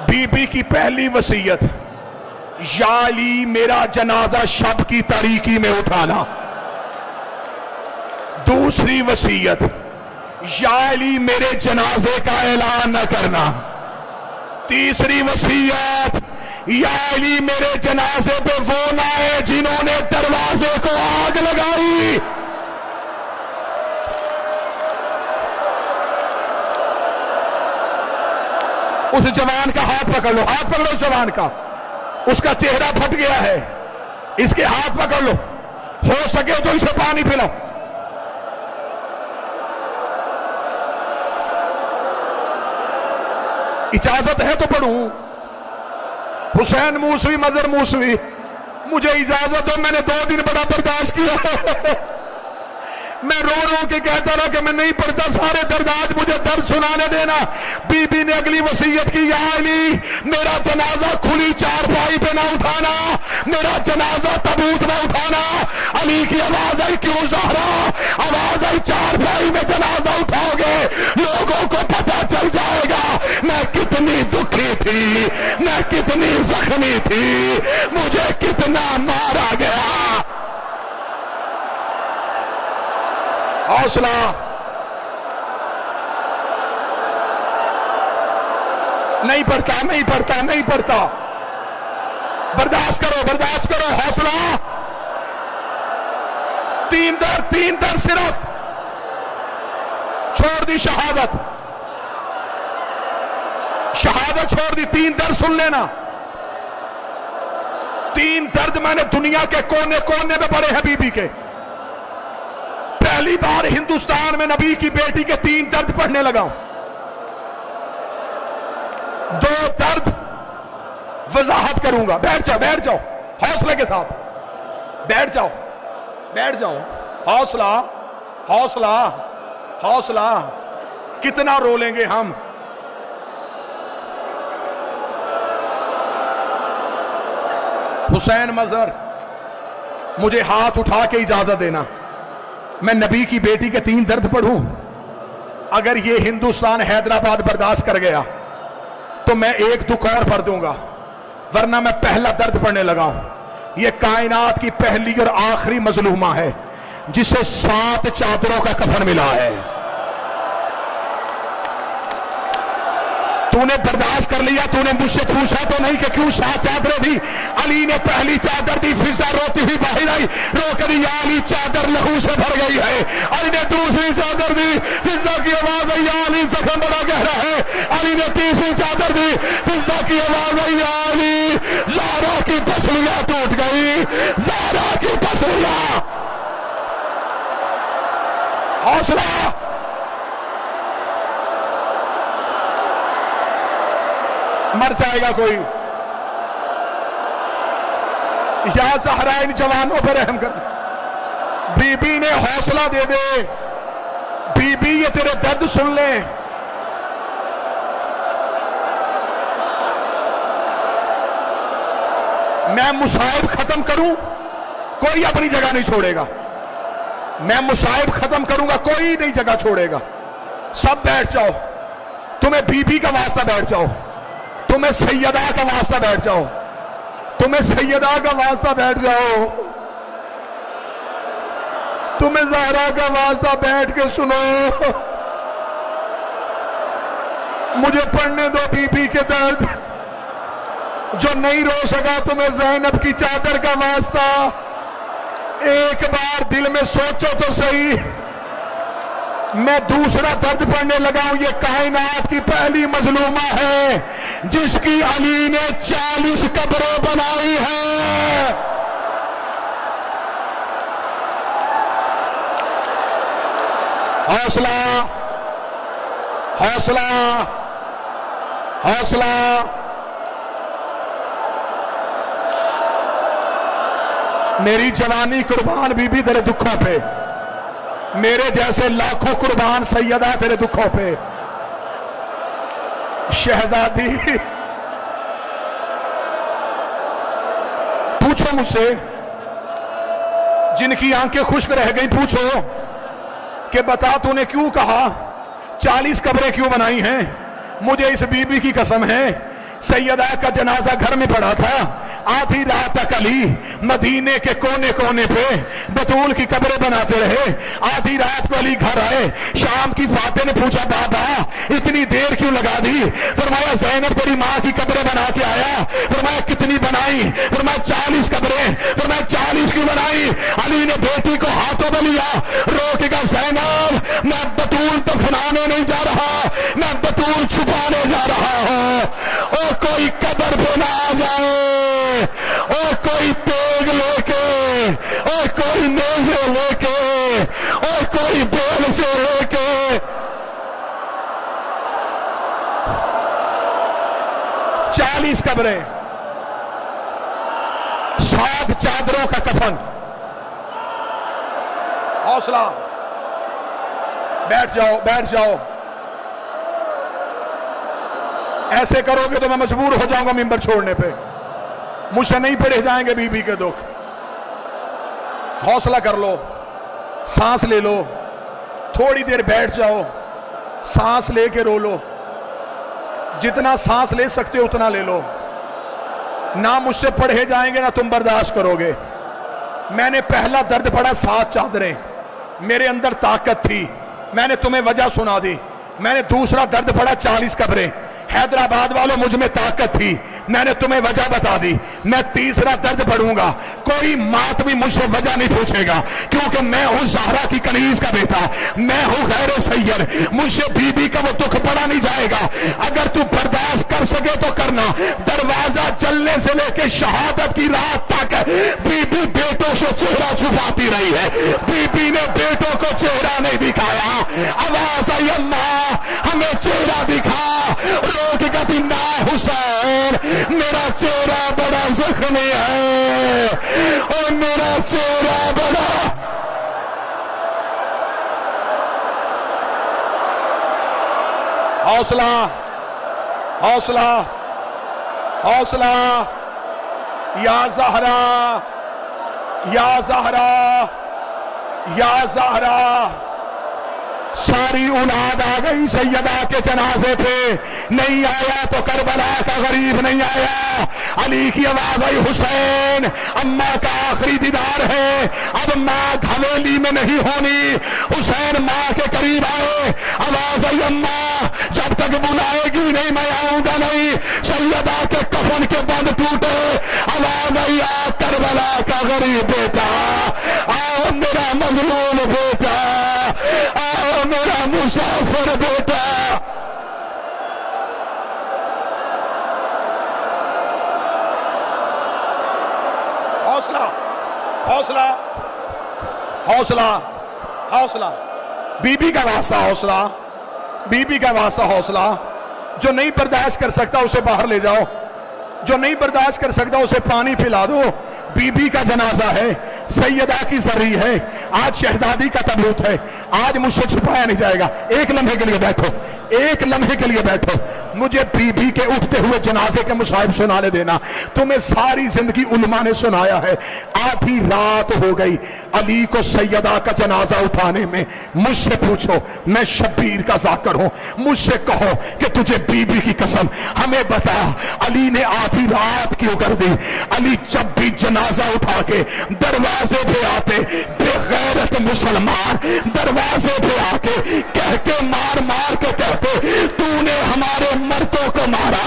बीबी की पहली वसीयत, या अली मेरा जनाजा शब की तारीकी में उठाना। दूसरी वसीयत, या अली मेरे जनाजे का ऐलान न करना। तीसरी वसीयत, या अली मेरे जनाजे पे वो ना आए जिन्होंने दरवाजे को आग लगाई। उस जवान का हाथ पकड़ लो, हाथ पकड़ो उस जवान का, उसका चेहरा फट गया है, इसके हाथ पकड़ लो, हो सके तो इसे पानी पिलाओ। इजाजत है तो पढ़ूं। हुसैन मूसवी, मजर मूसवी, मुझे इजाजत दो, मैंने 2 दिन बड़ा बर्दाश्त किया। मैं रो रो के कहता रहा कि मैं नहीं पढ़ता, सारे दर्दात मुझे दर्द सुनाने देना। बीबी ने अगली वसीयत की, या अली मेरा जनाजा खुली चारपाई पे ना उठाना, मेरा जनाजा तबूत में उठाना। अली की आवाज आई, क्यों ज़हरा? आवाज आई, चारपाई में जनाजा उठाओगे, लोगों को पता चल जाएगा मैं कितनी दुखी थी, मैं कितनी जख्मी थी, मुझे कितना मारा गया। हौसला। नहीं पढ़ता, नहीं पढ़ता, नहीं पढ़ता, बर्दाश्त करो, बर्दाश्त करो। हौसला। 3 दर सिर्फ, छोड़ दी शहादत, शहादत छोड़ दी। 3 दर्द सुन लेना। 3 दर्द मैंने दुनिया के कोने कोने में पड़े हैं बीबी के। पहली बार हिंदुस्तान में नबी की बेटी के 3 दर्द पढ़ने लगा हूं। 2 दर्द वजाहत करूंगा। बैठ जाओ, बैठ जाओ, हौसले के साथ बैठ जाओ, बैठ जाओ। हौसला, हौसला, हौसला। कितना रो लेंगे हम। हुसैन मजहर, मुझे हाथ उठा के इजाजत देना, मैं नबी की बेटी के 3 दर्द पढ़ूं। अगर ये हिंदुस्तान हैदराबाद बर्दाश्त कर गया तो मैं 1 दुख और पढ़ दूंगा, वरना मैं पहला दर्द पढ़ने लगा हूं। ये कायनात की पहली और आखिरी मजलूमा है जिसे 7 चादरों का कफन मिला है। तूने बर्दाश्त कर लिया, तूने मुझसे पूछा तो नहीं कि क्यों 7 चादरें दी। अली ने पहली चादर दी, फिजा रोती हुई बाहर आई, रोकर या अली चादर लहू से भर गई है। अली ने दूसरी चादर दी, फिजा की आवाज आई, या अली जख्म बड़ा गहरा है। अली ने तीसरी चादर दी, फिजा की आवाज आई, या अली ज़हरा की पसलियां टूट गई, ज़हरा की पसलियां। हौसला। मर जाएगा कोई। या ज़हरा इन जवानों पर रहम कर। बीबी ने हौसला दे दे, बीबी ये तेरे दर्द सुन ले। मैं मुसाइब खत्म करूं, कोई अपनी जगह नहीं छोड़ेगा। मैं मुसाइब खत्म करूंगा, कोई नहीं जगह छोड़ेगा। सब बैठ जाओ, तुम्हें बीबी का वास्ता बैठ जाओ, तुम्हें सैयदा का वास्ता बैठ जाओ, तुम्हें सैयदा का वास्ता बैठ जाओ, तुम्हें ज़हरा का वास्ता बैठ के सुनो। मुझे पढ़ने दो बीबी के दर्द। जो नहीं रो सका तुम्हें ज़ैनब की चादर का वास्ता। एक बार दिल में सोचो तो सही, मैं दूसरा दर्द पढ़ने लगा हूं। ये कायनात की पहली मजलूमा है जिसकी अली ने 40 कब्रें बनाई है। हौसला, हौसला, हौसला। मेरी जवानी कुर्बान बीबी तेरे दुखों पे, मेरे जैसे लाखों कुर्बान सैयदा तेरे दुखों पे। शहजादी, पूछो मुझसे, जिनकी आंखें खुश्क रह गई, पूछो कि बता तूने क्यों कहा 40 कब्रें क्यों बनाई हैं? मुझे इस बीबी की कसम है, सैयदा का जनाजा घर में पड़ा था, आधी रात तक अली मदीने के कोने कोने पे बतूल की कब्रें बनाते रहे। आधी रात को अली घर आए। शाम की फाते ने पूछा, बाबा इतनी देर क्यों लगा दी? फरमाया, ज़ैनब तेरी माँ की कब्रें बना के आया। फरमाया, कितनी बनाई? फरमाया, 40 कब्रें। फरमाया, 40 क्यों बनाई? अली ने बेटी को हाथों में लिया, रोकेगा, ज़ैनब मैं बतूल दफनाने नहीं जा रहा, मैं बतूल छुपाने जा रहा हूं। ओ कोई कब्र पे ना आ जाए, ओ कोई तेग लेके, ओ कोई नेज़े लेके, ओ कोई बेल से लेके। 40 कब्रें, 7 चादरों का कफन। हौसला, बैठ जाओ, बैठ जाओ। ऐसे करोगे तो मैं मजबूर हो जाऊंगा मिंबर छोड़ने पे। मुझसे नहीं पढ़े जाएंगे बीबी के दुख। हौसला कर लो, सांस ले लो, थोड़ी देर बैठ जाओ, सांस लेके रो लो, जितना सांस ले सकते हो उतना ले लो। ना मुझसे पढ़े जाएंगे ना तुम बर्दाश्त करोगे। मैंने पहला दर्द पढ़ा 7 चादरें, मेरे अंदर ताकत थी, मैंने तुम्हें वजह सुना दी। मैंने दूसरा दर्द पढ़ा 40 कब्रें, हैदराबाद वालों मुझ में ताकत थी, मैंने तुम्हें वजह बता दी। मैं तीसरा दर्द पढ़ूंगा, कोई मात भी मुझसे वजह नहीं पूछेगा, क्योंकि मैं हूं ज़हरा की कनीज का बेटा, मैं हूं गैर सैयद, मुझसे बीबी का वो दुख पड़ा नहीं जाएगा। अगर तू बर्दाश्त कर सके तो करना। दरवाजा चलने से लेके शहादत की रात तक बीबी बेटों से चेहरा छुपाती रही है, बीबी ने बेटों को चेहरा नहीं दिखाया। आवाज आई, अल्लाह हमें चेहरा दिखा। रोक गति ना हुसैन, मेरा चेहरा बड़ा जख्मी है और मेरा चेहरा बड़ा। हौसला, हौसला, हौसला। या ज़हरा, या ज़हरा, या ज़हरा। सारी औलाद आ गई सैयदा के जनाजे पे। नहीं आया तो करबला का गरीब नहीं आया। अली की आवाज आई, हुसैन अम्मा का आखिरी दीदार है, अब माँ हवेली में नहीं होनी। हुसैन माँ के करीब आए, आवाज आई, अम्मा जब तक बुलाएगी नहीं मैं आऊंगा नहीं। सैयदा के कफन के बंद टूटे, आवाज आई, आ करबला का गरीब बेटा, आओ मेरा मजलूम बेटा, आओ मेरा मुसाफिर बेटा। हौसला, हौसला, हौसला, हौसला। बीबी का वास्ता हौसला, बीबी का वास्ता हौसला। जो नहीं बर्दाश्त कर सकता उसे बाहर ले जाओ, जो नहीं बर्दाश्त कर सकता उसे पानी पिला दो। बीबी का जनाजा है, सैयदा की जरी है, आज शहजादी का तबूत है, आज मुझसे छुपाया नहीं जाएगा। एक लम्हे के लिए बैठो, एक लम्हे के लिए बैठो, मुझे बीबी के उठते हुए जनाजे के मुसाहिब सुनाने देना। तुम्हें सारी जिंदगी उलमा ने सुनाया है। आधी रात हो गई अली को सैयदा का जनाजा उठाने में। मुझसे पूछो, मैं शब्बीर का जाकर हूं, मुझसे कहो कि तुझे बीबी की कसम हमें बता, अली ने आधी रात क्यों कर दी? अली जब भी जनाजा उठा के दरवाजे पे आते, बेगैरत मुसलमान दरवाजे पे आके कह के मार मार के कहते, तूने हमारे मर्दों को मारा,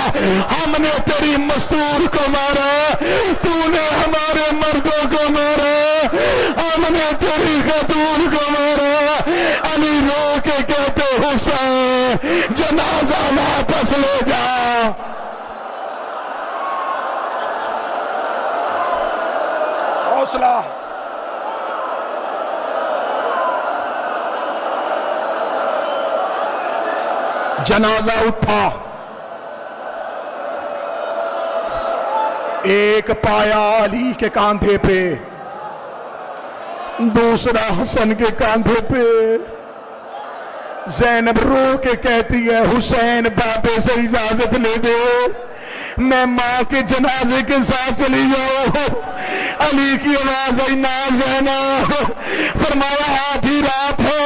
हमने तेरी मस्तूर को मारा, तूने हमारे मर्दों को मारा, हमने तेरी खतून को मारा। अली रो के पास ले जा। हौसला, जनाजा उठा, एक पाया अली के कांधे पे, दूसरा हसन के कांधे पे। ज़ैनब रो के कहती है हुसैन बाबे से इजाजत ले दे, मैं माँ के जनाजे के साथ चली जाऊं। अली की आवाज आई ना ज़ैनब, फरमाया आधी रात है,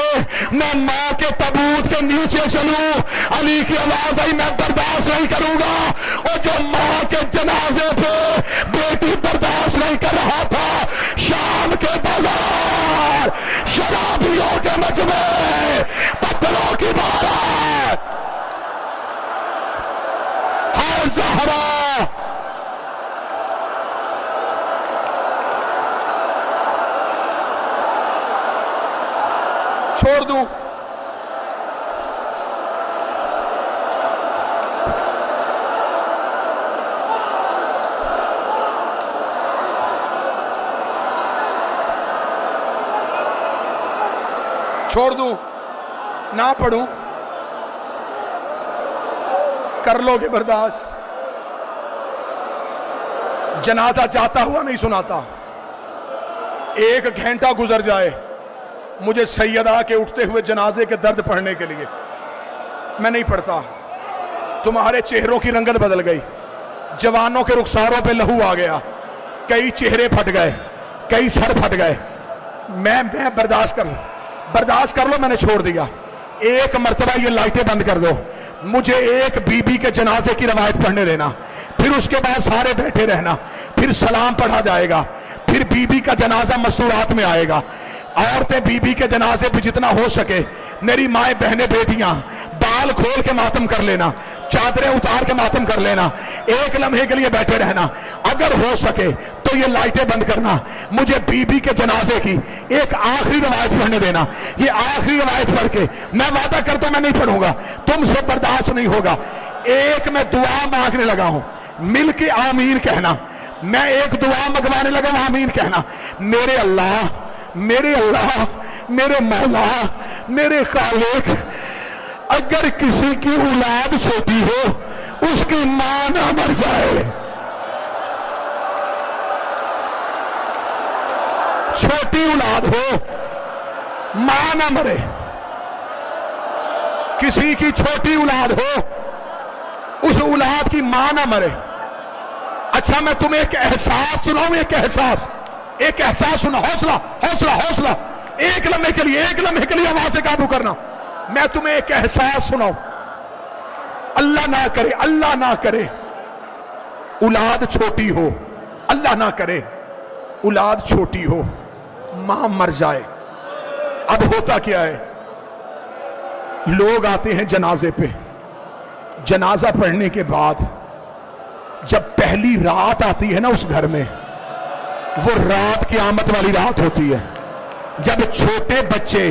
मैं माँ के तबूत के नीचे चलूं। अली की आवाज आई मैं बर्दाश्त नहीं करूंगा। और जो माँ के जनाजे पे बेटी बर्दाश्त नहीं कर रहा था, शाम के बाजार शराबियों के मजमे पत्थरों की बारात, हर ज़हरा छोड़ दूं, छोड़ दूं, ना पढ़ूं, कर लोगे बर्दाश्त। जनाजा जाता हुआ नहीं सुनाता, एक घंटा गुजर जाए मुझे सैयदा के उठते हुए जनाजे के दर्द पढ़ने के लिए, मैं नहीं पढ़ता। तुम्हारे चेहरों की रंगत बदल गई, जवानों के रुखसारों पे लहू आ गया, कई चेहरे फट गए, कई सर फट गए। मैं बर्दाश्त कर लो, मैंने छोड़ दिया। एक मर्तबा ये लाइटें बंद कर दो, मुझे एक बीबी के जनाजे की रवायत पढ़ने देना, फिर उसके बाद सारे बैठे रहना, फिर सलाम पढ़ा जाएगा, फिर बीबी का जनाजा मस्तूरात में आएगा। औरतें बीबी के जनाजे पे जितना हो सके, मेरी माएँ बहनें बेटियां, बाल खोल के मातम कर लेना, चादरें उतार के मातम कर लेना, एक लम्हे के लिए बैठे रहना। अगर हो सके तो ये लाइटें बंद करना, मुझे बीबी के जनाजे की एक आखिरी रवायत पढ़ने देना। ये आखिरी रवायत पढ़ के मैं वादा करता हूं मैं नहीं पढ़ूंगा, तुमसे बर्दाश्त नहीं होगा। एक मैं दुआ मांगने लगा हूं, मिल के आमीन कहना। मैं एक दुआ मंगवाने लगा हूं, आमीन कहना। मेरे अल्लाह, मेरे अल्लाह, मेरे मौला, मेरे खालिक, अगर किसी की औलाद छोटी हो उसकी मां ना मर जाए, छोटी औलाद हो, मां ना मरे। किसी की छोटी औलाद हो, उस औलाद की मां ना मरे। अच्छा मैं तुम्हें एक एहसास सुनाऊं, एक एहसास सुना। हौसला हौसला हौसला, एक लम्हे के लिए आवाज से काबू करना। मैं तुम्हें एक एहसास सुनाऊं, अल्लाह ना करे, अल्लाह ना करे औलाद छोटी हो, अल्लाह ना करे औलाद छोटी हो, मां मर जाए। अब होता क्या है, लोग आते हैं जनाजे पे, जनाजा पढ़ने के बाद जब पहली रात आती है ना उस घर में, वो रात क़यामत वाली रात होती है। जब छोटे बच्चे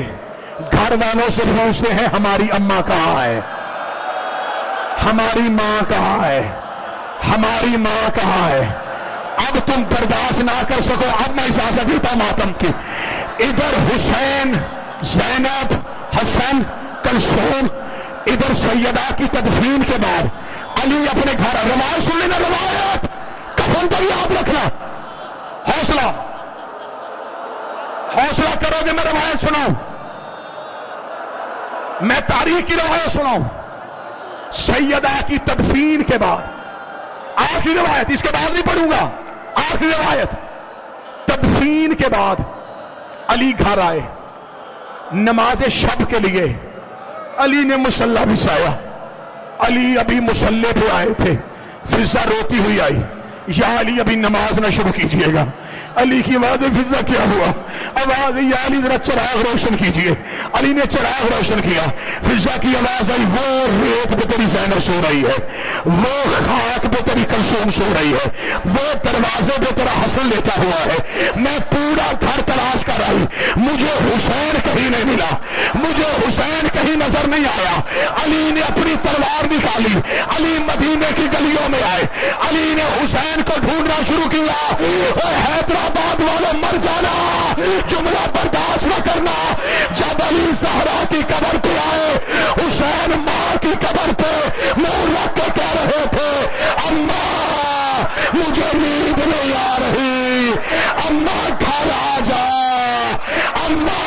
घर वालों से पूछते हैं हमारी अम्मा कहाँ है, हमारी माँ कहाँ है, हमारी माँ कहाँ है। अब तुम बर्दाश्त ना कर सको, अब मैं इजाजत देता मातम की। इधर हुसैन, ज़ैनब, हसन, कलसूम, इधर सैयदा की तदफीन के बाद अली अपने घर। रवायत सुन लेना, रवायत कफन पर याद रखना। हौसला हौसला करोगे, मैं रवायत सुनाऊं, मैं तारीख की रवायत सुनाऊं। सैयदा की तदफीन के बाद आखिरी रवायत, इसके बाद नहीं पढ़ूंगा, आखिरी रवायत। तदफीन के बाद अली घर आए नमाज शब के लिए। अली ने मुसल्ला बिछाया, अली अभी मुसल्ले पे आए थे, फिजा रोती हुई आई, या अली अभी नमाज ना शुरू कीजिएगा। अली की आवाज, फिजा क्या हुआ? आवाज, या अली जरा चिराग रोशन कीजिए। अली ने चिराग रोशन किया, फिजा की आवाज आई, वो रेत पे तेरी ज़ैनब सो रही है, वो खाक पे तेरी कलसूम सो रही है, वो दरवाजे पे तेरा हसन लेटा हुआ है। मैं पूरा घर तलाश कर आई, मुझे हुसैन कहीं नहीं मिला, मुझे हुसैन कहीं नजर नहीं आया। अली ने अपनी तलवार निकाली, अली मदीने की गलियों में आए, अली ने हुसैन को ढूंढना शुरू किया। हैदराबाद वालों मर जाना, जुमला बर्दाश्त न करना। जब अली ज़हरा की कब्र पे आए, हुसैन मां की कब्र पे मुंह रख के कह रहे थे, अम्मा मुझे नींद नहीं आ रही, अम्मा घर आ जा, अम्मा